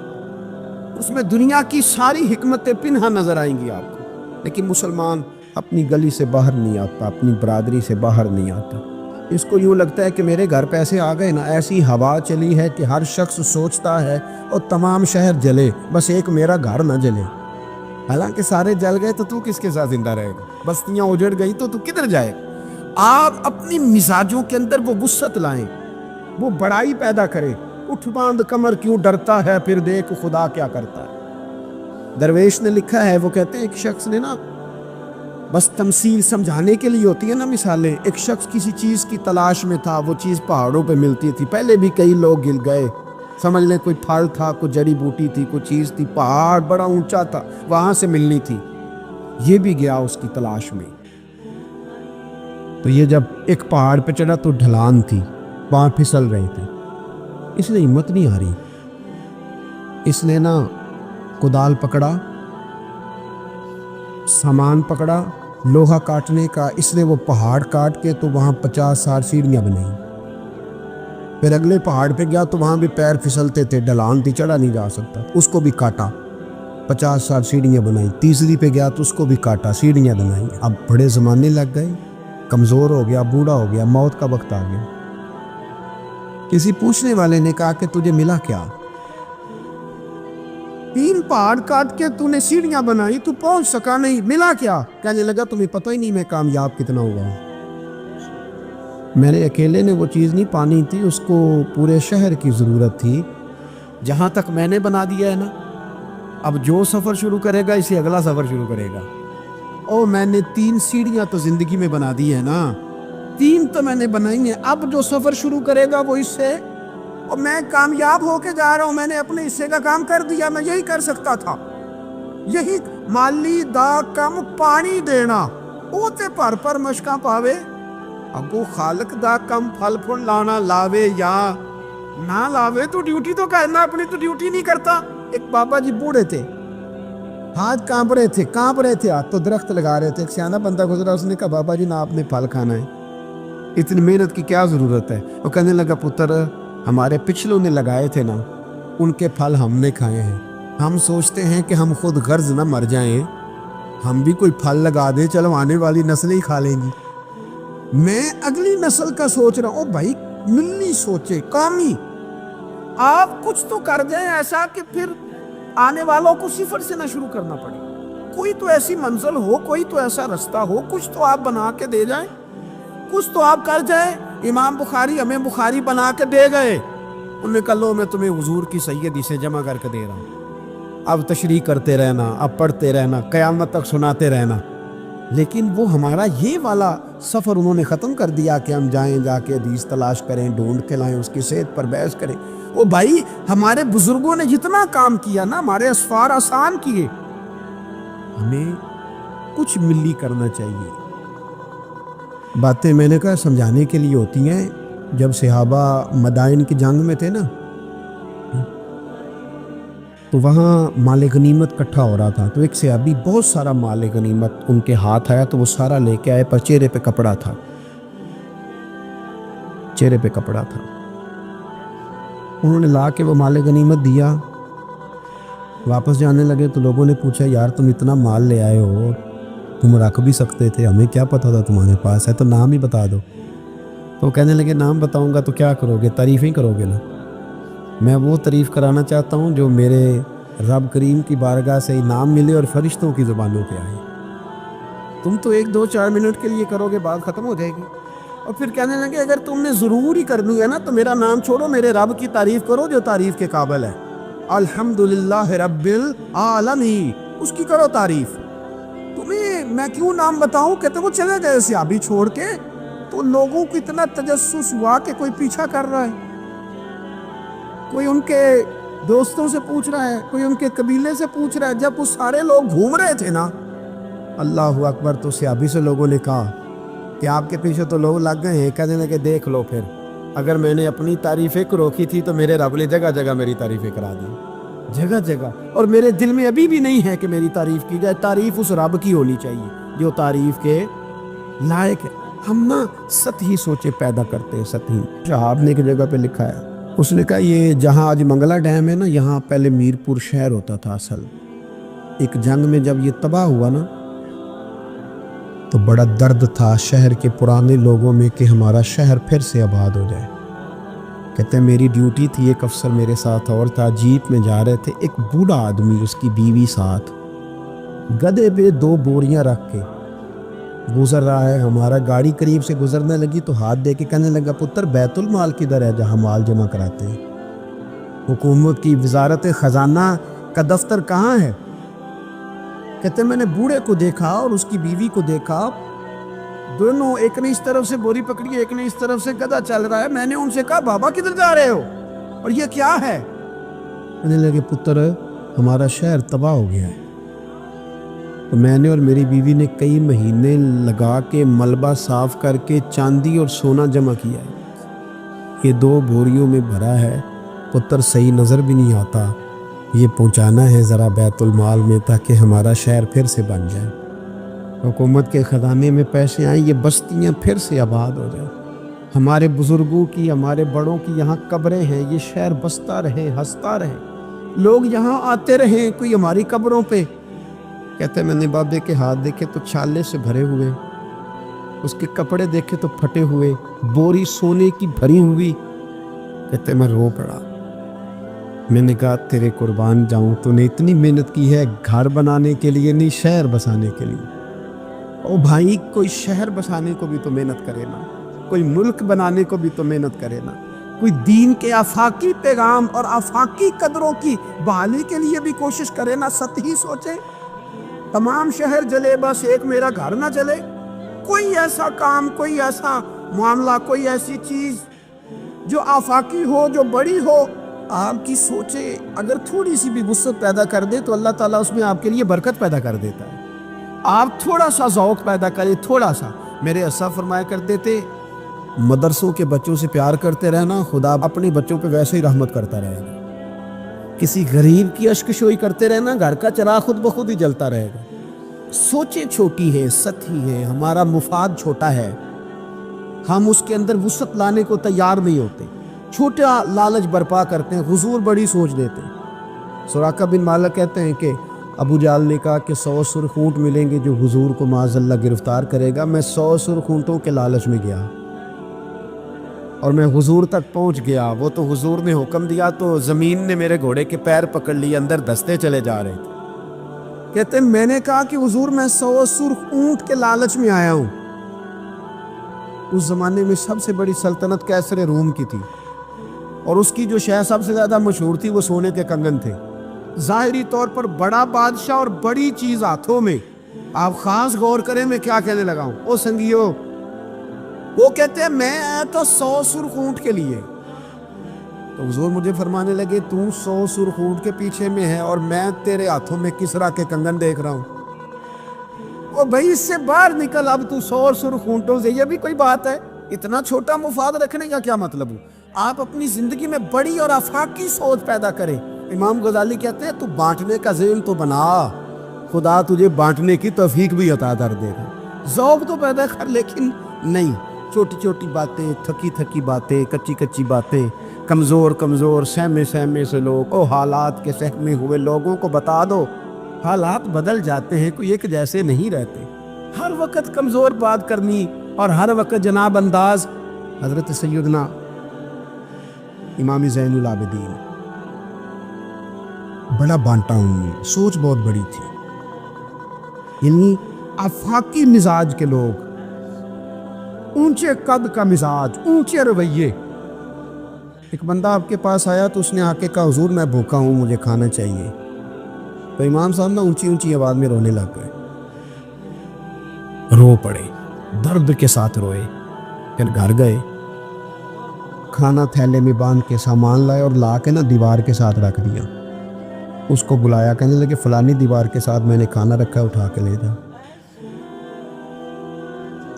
اس میں دنیا کی ساری حکمتیں پنہا نظر آئیں گی آپ کو۔ لیکن مسلمان اپنی گلی سے باہر نہیں آتا، اپنی برادری سے باہر نہیں آتا، اس کو یوں لگتا ہے کہ میرے گھر پیسے آ گئے نا، ایسی ہوا چلی ہے کہ ہر شخص سوچتا ہے اور تمام شہر جلے، بس ایک میرا گھر نہ جلے۔ حالانکہ سارے جل گئے تو کس کے ساتھ زندہ رہے گا؟ بستیاں اجڑ گئی تو کدھر جائے گا؟ آپ اپنی مزاجوں کے اندر وہ وسعت لائیں، وہ بڑائی پیدا کریں۔ اٹھ باندھ کمر کیوں ڈرتا ہے، پھر دیکھ خدا کیا کرتا ہے۔ درویش نے لکھا ہے، وہ کہتے ہیں ایک شخص نے نا، بس تمثیل سمجھانے کے لیے ہوتی ہے نا مثالیں، ایک شخص کسی چیز کی تلاش میں تھا، وہ چیز پہاڑوں پہ ملتی تھی، پہلے بھی کئی لوگ گر گئے، سمجھ لیں کوئی پھل تھا، کوئی جڑی بوٹی تھی، کوئی چیز تھی، پہاڑ بڑا اونچا تھا، وہاں سے ملنی تھی، یہ بھی گیا اس کی تلاش میں۔ تو یہ جب ایک پہاڑ پہ چڑھا تو ڈھلان تھی، پاؤں پھسل رہے تھے، اس نے ہمت نہیں ہاری، اس نے نا کدال پکڑا، سامان پکڑا لوہا کاٹنے کا، اس نے وہ پہاڑ کاٹ کے تو وہاں 50-60 سیڑھیاں بنائیں۔ پھر اگلے پہاڑ پہ گیا تو وہاں بھی پیر پھسلتے تھے، ڈھلان تھی، چڑھا نہیں جا سکتا، اس کو بھی کاٹا، 50-60 سیڑھیاں بنائیں۔ تیسری پہ گیا تو اس کو بھی کاٹا، سیڑھیاں بنائیں۔ اب بڑے زمانے لگ گئے، کمزور ہو گیا، بوڑھا ہو گیا، موت کا وقت آ گیا۔ کسی پوچھنے والے نے کہا کہ تجھے ملا کیا؟ 3 پہاڑ کاٹ کے تو نے سیڑھیاں بنائی، تو پہنچ سکا نہیں، ملا کیا؟ کہنے لگا تمہیں پتہ ہی نہیں میں کامیاب کتنا ہوا ہوں، میں نے اکیلے نے وہ چیز نہیں پانی تھی، اس کو پورے شہر کی ضرورت تھی، جہاں تک میں نے بنا دیا ہے نا، اب جو سفر شروع کرے گا اسے اگلا سفر شروع کرے گا۔ او میں نے 3 سیڑھیاں تو زندگی میں بنا دی ہے نا، 3 تو میں نے بنائی ہیں، اب جو سفر شروع کرے گا وہ اس سے، اور میں کامیاب ہو کے جا رہا ہوں، میں نے اپنے حصے کا کام کر دیا، میں یہی کر سکتا تھا، یہی مالی دا کم پانی دینا، او تے پر مشکاں پاوے، اب وہ خالق دا کم پھل پھل لانا، لاوے یا نہ لاوے تو ڈیوٹی تو کرنا، اپنی تو ڈیوٹی نہیں کرتا۔ ایک بابا جی بوڑھے تھے، ہاتھ کانپ رہے تھے ہاتھ، تو درخت لگا رہے تھے، ایک سیانہ بندہ گزرا، اس نے کہا بابا جی نہ آپ نے پھل کھانا ہے، اتنی محنت کی کیا ضرورت ہے؟ وہ کہنے لگا پتر ہمارے پچھلوں نے لگائے تھے نا، ان کے پھل ہم نے کھائے ہیں، ہم سوچتے ہیں کہ ہم خود غرض نہ مر جائیں، ہم بھی کوئی پھل لگا دیں، چلو آنے والی نسلیں ہی کھا لیں گی، میں اگلی نسل کا سوچ رہا ہوں۔ بھائی ملنی سوچے، کامی، آپ کچھ تو کر دیں ایسا کہ پھر آنے والوں کو صفر سے نہ شروع کرنا پڑے، کوئی تو ایسی منزل ہو، کوئی تو ایسا رستہ ہو، کچھ تو آپ بنا کے دے جائیں، کچھ تو آپ کر جائیں۔ امام بخاری ہمیں بخاری بنا کے دے گئے، انہوں نے کہا لو میں تمہیں حضور کی سیدی سے جمع کر کے دے رہا ہوں، اب تشریح کرتے رہنا، اب پڑھتے رہنا، قیامت تک سناتے رہنا۔ لیکن وہ ہمارا یہ والا سفر انہوں نے ختم کر دیا کہ ہم جائیں، جا کے حدیث تلاش کریں، ڈھونڈ کے لائیں، اس کی صحت پر بحث کریں۔ وہ بھائی ہمارے بزرگوں نے جتنا کام کیا نا، ہمارے اسفار آسان کیے، ہمیں کچھ ملی کرنا چاہیے۔ باتیں میں نے کہا سمجھانے کے لیے ہوتی ہیں۔ جب صحابہ مدائن کی جنگ میں تھے نا، تو وہاں مال غنیمت کٹھا ہو رہا تھا، تو ایک صحابی بہت سارا مال غنیمت ان کے ہاتھ آیا، تو وہ سارا لے کے آئے، پر چہرے پہ کپڑا تھا، چہرے پہ کپڑا تھا۔ انہوں نے لا کے وہ مال غنیمت دیا، واپس جانے لگے تو لوگوں نے پوچھا یار تم اتنا مال لے آئے ہو، تم رکھ بھی سکتے تھے، ہمیں کیا پتا تھا تمہارے پاس ہے، تو نام ہی بتا دو۔ تو کہنے لگے نام بتاؤں گا تو کیا کرو گے، تعریف ہی کرو گے نا، میں وہ تعریف کرانا چاہتا ہوں جو میرے رب کریم کی بارگاہ سے انعام ملے اور فرشتوں کی زبانوں پہ آئے۔ تم تو 1-2-4 منٹ کے لیے کرو گے، بات ختم ہو جائے گی۔ اور پھر کہنے لگے اگر تم نے ضرور ہی کرنی ہے نا تو میرا نام چھوڑو، میرے رب کی تعریف کرو جو تعریف کے قابل ہے، الحمدللہ رب العالمین، اس کی کرو تعریف۔ تمہیں میں کیوں نام بتاؤں؟ کہتے وہ چلے گئے صحابی چھوڑ کے، تو لوگوں کو اتنا تجسس ہوا کہ کوئی پیچھا کر رہا ہے، کوئی ان کے دوستوں سے پوچھ رہا ہے، کوئی ان کے قبیلے سے پوچھ رہا ہے۔ جب وہ سارے لوگ گھوم رہے تھے نا، اللہ اکبر، تو صحابی سے لوگوں نے کہا کہ آپ کے پیچھے تو لوگ لگ گئے ہیں۔ کہنے لگے دیکھ لو، پھر اگر میں نے اپنی تعریفیں روکی تھی تو میرے رب نے جگہ جگہ میری تعریفیں کرا دی، جگہ جگہ، اور میرے دل میں ابھی بھی نہیں ہے کہ میری تعریف کی جائے۔ تعریف اس رب کی ہونی چاہیے جو تعریف کے لائق ہے۔ ہم نا سطحی سوچے پیدا کرتے ہیں، سطحی۔ شہاب نے ایک جگہ پہ لکھا ہے، اس نے کہا یہ جہاں آج منگلا ڈیم ہے نا، یہاں پہلے میرپور شہر ہوتا تھا اصل۔ ایک جنگ میں جب یہ تباہ ہوا نا تو بڑا درد تھا شہر کے پرانے لوگوں میں کہ ہمارا شہر پھر سے آباد ہو جائے۔ کہتے ہیں میری ڈیوٹی تھی، ایک افسر میرے ساتھ اور تھا، جیپ میں جا رہے تھے، ایک بوڑھا آدمی اس کی بیوی ساتھ گدھے پہ 2 بوریاں رکھ کے گزر رہا ہے۔ ہمارا گاڑی قریب سے گزرنے لگی تو ہاتھ دے کے کہنے لگا پتر بیت المال کدھر ہے جہاں مال جمع کراتے ہیں؟ حکومت کی وزارت خزانہ کا دفتر کہاں ہے؟ کہتے ہیں میں نے بوڑھے کو دیکھا اور اس کی بیوی کو دیکھا، دونوں ایک نے اس طرف سے بوری پکڑی، ایک نے اس طرف سے گدھا چل رہا ہے۔ میں نے ان سے کہا بابا کدھر جا رہے ہو اور یہ کیا ہے؟ کہنے لگے پتر ہمارا شہر تباہ ہو گیا ہے۔ تو میں نے اور میری بیوی نے کئی مہینے لگا کے ملبہ صاف کر کے چاندی اور سونا جمع کیا ہے، یہ 2 بوریوں میں بھرا ہے، پتر صحیح نظر بھی نہیں آتا، یہ پہنچانا ہے ذرا بیت المال میں تاکہ ہمارا شہر پھر سے بن جائے، حکومت کے خزانے میں پیسے آئیں، یہ بستیاں پھر سے آباد ہو جائیں، ہمارے بزرگوں کی، ہمارے بڑوں کی یہاں قبریں ہیں، یہ شہر بستا رہے، ہنستا رہے، لوگ یہاں آتے رہیں، کوئی ہماری قبروں پہ۔ کہتے ہیں میں نے بابے کے ہاتھ دیکھے تو چھالے سے بھرے ہوئے، اس کے کپڑے دیکھے تو پھٹے ہوئے، بوری سونے کی بھری ہوئی۔ کہتے میں رو پڑا، میں نے کہا تیرے قربان جاؤں، تو نے اتنی محنت کی ہے گھر بنانے کے لیے نہیں، شہر بسانے کے لیے۔ او بھائی کوئی شہر بسانے کو بھی تو محنت کرے نا، کوئی ملک بنانے کو بھی تو محنت کرے نا، کوئی دین کے آفاقی پیغام اور آفاقی قدروں کی بحالی کے لیے بھی کوشش کرے نا، سطحی سوچے تمام شہر جلے بس ایک میرا گھر نہ جلے۔ کوئی ایسا کام، کوئی ایسا معاملہ، کوئی ایسی چیز جو آفاقی ہو، جو بڑی ہو، آپ کی سوچے اگر تھوڑی سی بھی وسعت پیدا کر دے تو اللہ تعالیٰ اس میں آپ کے لیے برکت پیدا کر دیتا ہے۔ آپ تھوڑا سا ذوق پیدا کریں، تھوڑا سا۔ میرے اسا فرمایا کرتے تھے مدرسوں کے بچوں سے پیار کرتے رہنا، خدا اپنے بچوں پہ ویسے ہی رحمت کرتا رہے گا۔ کسی غریب کی اشکشوئی کرتے رہنا، گھر کا چراغ خود بخود ہی جلتا رہے گا۔ سوچیں چھوٹی ہے، سطحی ہے، ہمارا مفاد چھوٹا ہے، ہم اس کے اندر وسعت لانے کو تیار نہیں ہوتے، چھوٹا لالچ برپا کرتے ہیں، حضور بڑی سوچ دیتے ہیں۔ سراقہ بن مالک کہتے ہیں کہ ابو جہل نے کہا کہ 100 سرخ اونٹ ملیں گے جو حضور کو معاذ اللہ گرفتار کرے گا، میں 100 سرخ اونٹوں کے لالچ میں گیا اور میں حضور تک پہنچ گیا۔ وہ تو حضور نے حکم دیا تو زمین نے میرے گھوڑے کے پیر پکڑ لیے، اندر دستے چلے جا رہے تھے۔ کہتے ہیں میں نے کہا کہ حضور میں 100 سرخ اونٹ کے لالچ میں آیا ہوں۔ اس زمانے میں سب سے بڑی سلطنت کیسر روم کی تھی اور اس کی جو شے سب سے زیادہ مشہور تھی وہ سونے کے کنگن تھے۔ ظاہری طور پر بڑا بادشاہ اور بڑی چیز ہاتھوں میں، آپ خاص غور کریں میں کیا کہنے لگا ہوں۔ او سنگیو، وہ کہتے ہیں میں آیا تو 100 سرخ اونٹ کے لیے، تو حضور مجھے فرمانے لگے تو 100 سرخ اونٹ کے پیچھے میں ہے اور میں تیرے ہاتھوں میں کسرا کے کنگن دیکھ رہا ہوں۔ او بھائی اس سے باہر نکل، اب تو 100 سرخ اونٹوں سے، یہ بھی کوئی بات ہے؟ اتنا چھوٹا مفاد رکھنے کا کیا مطلب ہو؟ آپ اپنی زندگی میں بڑی اور آفاقی سوچ پیدا کریں۔ امام غزالی کہتے ہیں تو بانٹنے کا ذہن تو بنا، خدا تجھے بانٹنے کی توفیق بھی عطا کر دے گا۔ ذوق تو پیدا کر، لیکن نہیں، چھوٹی چھوٹی باتیں، تھکی تھکی باتیں، کچی کچی باتیں، کمزور سہمے سے لوگ، او حالات کے سہمے ہوئے لوگوں کو بتا دو حالات بدل جاتے ہیں، کوئی ایک جیسے نہیں رہتے۔ ہر وقت کمزور بات کرنی اور ہر وقت جناب انداز۔ حضرت سیدنا امام زین العابدین بڑا بانٹا ہوں، سوچ بہت بڑی تھی، یعنی آفاقی مزاج کے لوگ، اونچے قد کا مزاج، اونچے رویے۔ ایک بندہ آپ کے پاس آیا تو اس نے آ کے کہا حضور میں بھوکا ہوں، مجھے کھانا چاہیے۔ تو امام صاحب نا اونچی آواز میں رونے لگ گئے، رو پڑے، درد کے ساتھ روئے۔ پھر گھر گئے، کھانا تھیلے میں باندھ کے سامان لائے اور لا کے نا دیوار کے ساتھ رکھ دیا۔ اس کو بلایا، کہنے لگے فلانی دیوار کے ساتھ میں نے کھانا رکھا ہے، اٹھا کے لے جا۔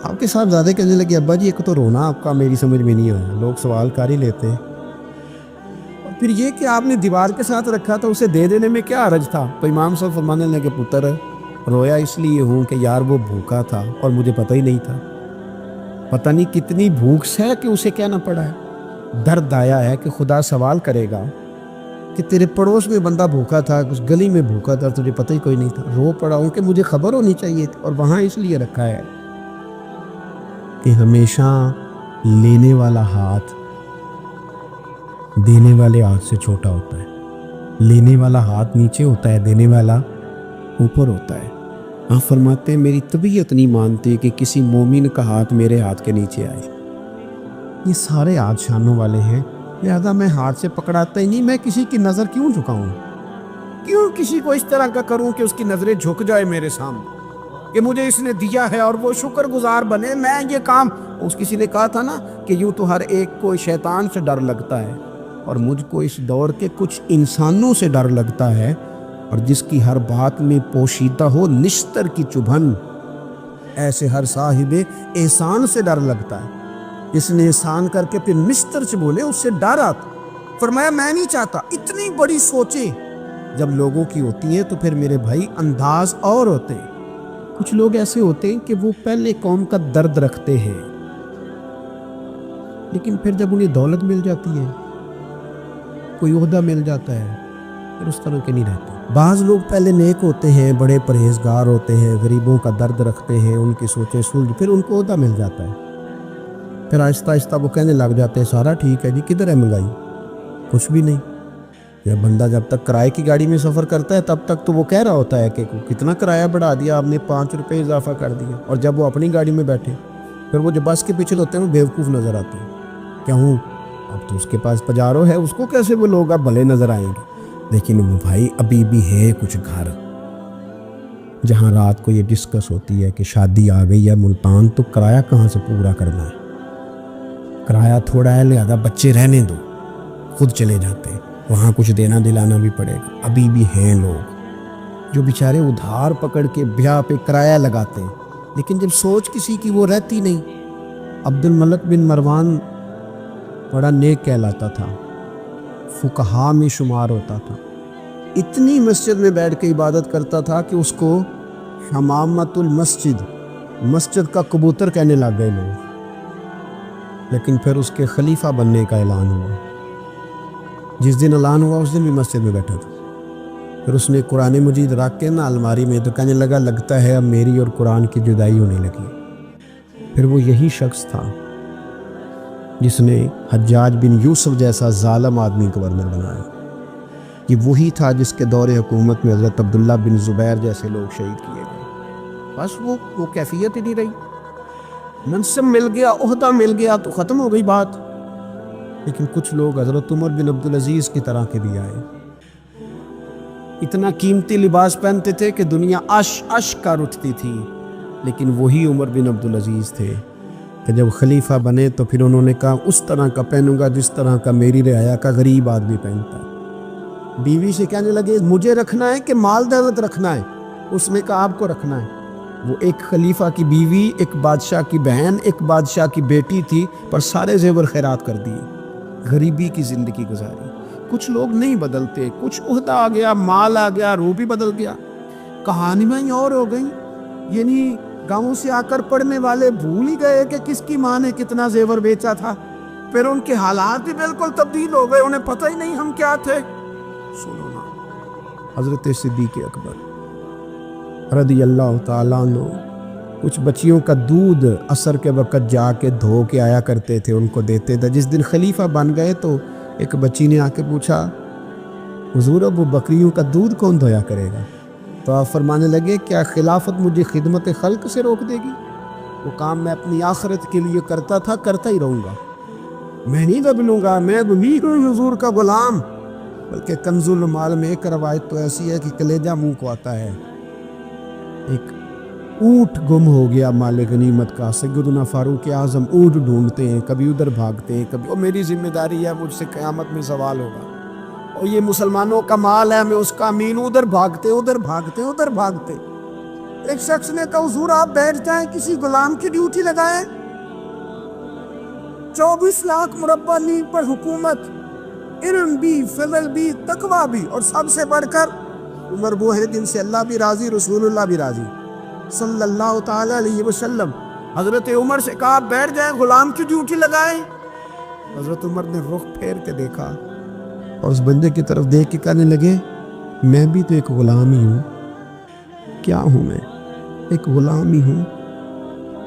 آپ کے صاحب زیادہ کہنے لگے ابا جی ایک تو رونا آپ کا میری سمجھ میں نہیں آیا، لوگ سوال کر ہی لیتے، اور پھر یہ کہ آپ نے دیوار کے ساتھ رکھا تھا اسے دے دینے میں کیا حرج تھا؟ تو امام صاحب فرمانے لگے پتر رویا اس لیے ہوں کہ یار وہ بھوکا تھا اور مجھے پتہ ہی نہیں تھا، پتہ نہیں کتنی بھوک سے کہ اسے کہنا پڑا ہے، درد آیا ہے کہ خدا سوال کرے گا کہ تیرے پڑوس میں بندہ بھوکا تھا، اس گلی میں بھوکا تھا، تجھے پتہ ہی کوئی نہیں تھا۔ رو پڑا ہوں کہ مجھے خبر ہونی چاہیے تھی اور وہاں اس لیے رکھا ہے کہ ہمیشہ لینے والا ہاتھ دینے والے ہاتھ سے چھوٹا ہوتا ہے. لینے والا ہاتھ نیچے ہوتا ہے, دینے والا اوپر ہوتا ہے. آپ فرماتے ہیں میری طبیعت نہیں مانتی کہ کسی مومن کا ہاتھ میرے ہاتھ کے نیچے آئے. یہ سارے ہاتھ شانوں والے ہیں, لہذا میں ہاتھ سے پکڑاتا ہی نہیں. میں کسی کی نظر کیوں جھکاؤں, کیوں کسی کو اس طرح کا کروں کہ اس کی نظریں جھک جائے میرے سامنے کہ مجھے اس نے دیا ہے اور وہ شکر گزار بنے. میں یہ کام, اس کسی نے کہا تھا نا کہ یوں تو ہر ایک کو شیطان سے ڈر لگتا ہے, اور مجھ کو اس دور کے کچھ انسانوں سے ڈر لگتا ہے, اور جس کی ہر بات میں پوشیدہ ہو نشتر کی چبھن, ایسے ہر صاحب احسان سے ڈر لگتا ہے. جس نے احسان کر کے پھر نشتر سے بولے اس سے ڈر آتا. فرمایا میں نہیں چاہتا. اتنی بڑی سوچیں جب لوگوں کی ہوتی ہیں تو پھر میرے بھائی انداز اور ہوتے ہیں. کچھ لوگ ایسے ہوتے ہیں کہ وہ پہلے قوم کا درد رکھتے ہیں, لیکن پھر جب انہیں دولت مل جاتی ہے, کوئی عہدہ مل جاتا ہے, پھر اس طرح کے نہیں رہتے. بعض لوگ پہلے نیک ہوتے ہیں, بڑے پرہیزگار ہوتے ہیں, غریبوں کا درد رکھتے ہیں, ان کی سوچیں سلجھ, پھر ان کو عہدہ مل جاتا ہے, پھر آہستہ آہستہ وہ کہنے لگ جاتے ہیں سارا ٹھیک ہے جی, کدھر ہے مہنگائی, کچھ بھی نہیں. جب بندہ جب تک کرائے کی گاڑی میں سفر کرتا ہے تب تک تو وہ کہہ رہا ہوتا ہے کہ کتنا کرایہ بڑھا دیا آپ نے, 5 روپے اضافہ کر دیا. اور جب وہ اپنی گاڑی میں بیٹھے پھر وہ جو بس کے پیچھے ہوتے ہیں وہ بیوقوف نظر آتے ہیں. کیوں, اب تو اس کے پاس پجارو ہے, اس کو کیسے وہ لوگ اب بھلے نظر آئیں گے. لیکن وہ بھائی ابھی بھی ہے کچھ گھر جہاں رات کو یہ ڈسکس ہوتی ہے کہ شادی آ گئی ہے ملتان, تو کرایہ کہاں سے پورا کرنا ہے, کرایہ تھوڑا ہے لہذا بچے رہنے دو, خود چلے جاتے ہیں, وہاں کچھ دینا دلانا بھی پڑے گا. ابھی بھی ہیں لوگ جو بیچارے ادھار پکڑ کے بیاہ پہ کرایہ لگاتے ہیں, لیکن جب سوچ کسی کی وہ رہتی نہیں. عبد الملک بن مروان بڑا نیک کہلاتا تھا, فقہا میں شمار ہوتا تھا, اتنی مسجد میں بیٹھ کے عبادت کرتا تھا کہ اس کو حمامت المسجد, مسجد کا کبوتر کہنے لگ گئے لوگ. لیکن پھر اس کے خلیفہ بننے کا اعلان ہوا. جس دن اعلان ہوا اس دن بھی مسجد میں بیٹھا تھا. پھر اس نے قرآن مجید رکھ کے نا الماری میں, تو کہنے لگتا ہے اب میری اور قرآن کی جدائی ہونے لگی. پھر وہ یہی شخص تھا جس نے حجاج بن یوسف جیسا ظالم آدمی گورنر بنایا. یہ وہی تھا جس کے دور حکومت میں حضرت عبداللہ بن زبیر جیسے لوگ شہید کیے گئے. بس وہ کیفیت ہی نہیں رہی. منصب مل گیا, عہدہ مل گیا تو ختم ہو گئی بات. لیکن کچھ لوگ حضرت عمر بن عبدالعزیز کی طرح کے بھی آئے, اتنا قیمتی لباس پہنتے تھے کہ دنیا عش کر اٹھتی تھی, لیکن وہی عمر بن عبدالعزیز تھے کہ جب خلیفہ بنے تو پھر انہوں نے کہا اس طرح کا پہنوں گا جس طرح کا میری رعایا کا غریب آدمی پہنتا ہے. بیوی سے کہنے لگے مجھے رکھنا ہے کہ مال دولت رکھنا ہے, اس نے کہا آپ کو رکھنا ہے. وہ ایک خلیفہ کی بیوی, ایک بادشاہ کی بہن, ایک بادشاہ کی بیٹی تھی, پر سارے زیور خیرات کر دیے, غریبی کی زندگی گزاری. کچھ لوگ نہیں بدلتے, کچھ عہدہ آ گیا, مال آ گیا, روح بھی بدل گیا. کہانیاں اور ہو گئیں. یعنی گاؤں سے آ کر پڑھنے والے بھول ہی گئے کہ کس کی ماں نے کتنا زیور بیچا تھا. پھر ان کے حالات بھی بالکل تبدیل ہو گئے, انہیں پتہ ہی نہیں ہم کیا تھے. سنو نا, حضرت صدیق اکبر رضی اللہ تعالیٰ عنہ کچھ بچیوں کا دودھ عصر کے وقت جا کے دھو کے آیا کرتے تھے, ان کو دیتے تھے. جس دن خلیفہ بن گئے تو ایک بچی نے آ کے پوچھا حضور اب وہ بکریوں کا دودھ کون دھویا کرے گا؟ تو آپ فرمانے لگے کیا خلافت مجھے خدمت خلق سے روک دے گی؟ وہ کام میں اپنی آخرت کے لیے کرتا تھا, کرتا ہی رہوں گا, میں نہیں بدلوں گا. میں بھی ہوں حضور کا غلام. بلکہ کنز المال میں ایک روایت تو ایسی ہے کہ کلیجہ منہ کو آتا ہے. ایک اونٹ گم ہو گیا مال غنیمت کا, سیدنا فاروق اعظم اونٹ ڈھونڈتے ہیں, کبھی ادھر بھاگتے ہیں, کبھی وہ میری ذمہ داری ہے, مجھ سے قیامت میں سوال ہوگا, اور یہ مسلمانوں کا مال ہے, میں اس کا امین. ادھر بھاگتے ادھر بھاگتے ادھر بھاگتے. ایک شخص نے کہا حضور آپ بیٹھ جائیں, کسی غلام کی ڈیوٹی لگائیں. 24 لاکھ مربع میل پر حکومت, علم بھی, فضل بھی, تقویٰ بھی, اور سب سے بڑھ کر عمر وہ ہے جن سے اللہ بھی راضی, رسول اللہ بھی راضی صلی اللہ تعالی علیہ وسلم. حضرت عمر سے کہا بیٹھ جائیں, غلام کی ڈیوٹی لگائیں. حضرت عمر نے رخ پھیر کے دیکھا اور اس بندے کی طرف دیکھ کے کہنے لگے میں بھی تو ایک غلام ہی ہوں. کیا ہوں میں؟ ایک غلام ہی ہوں.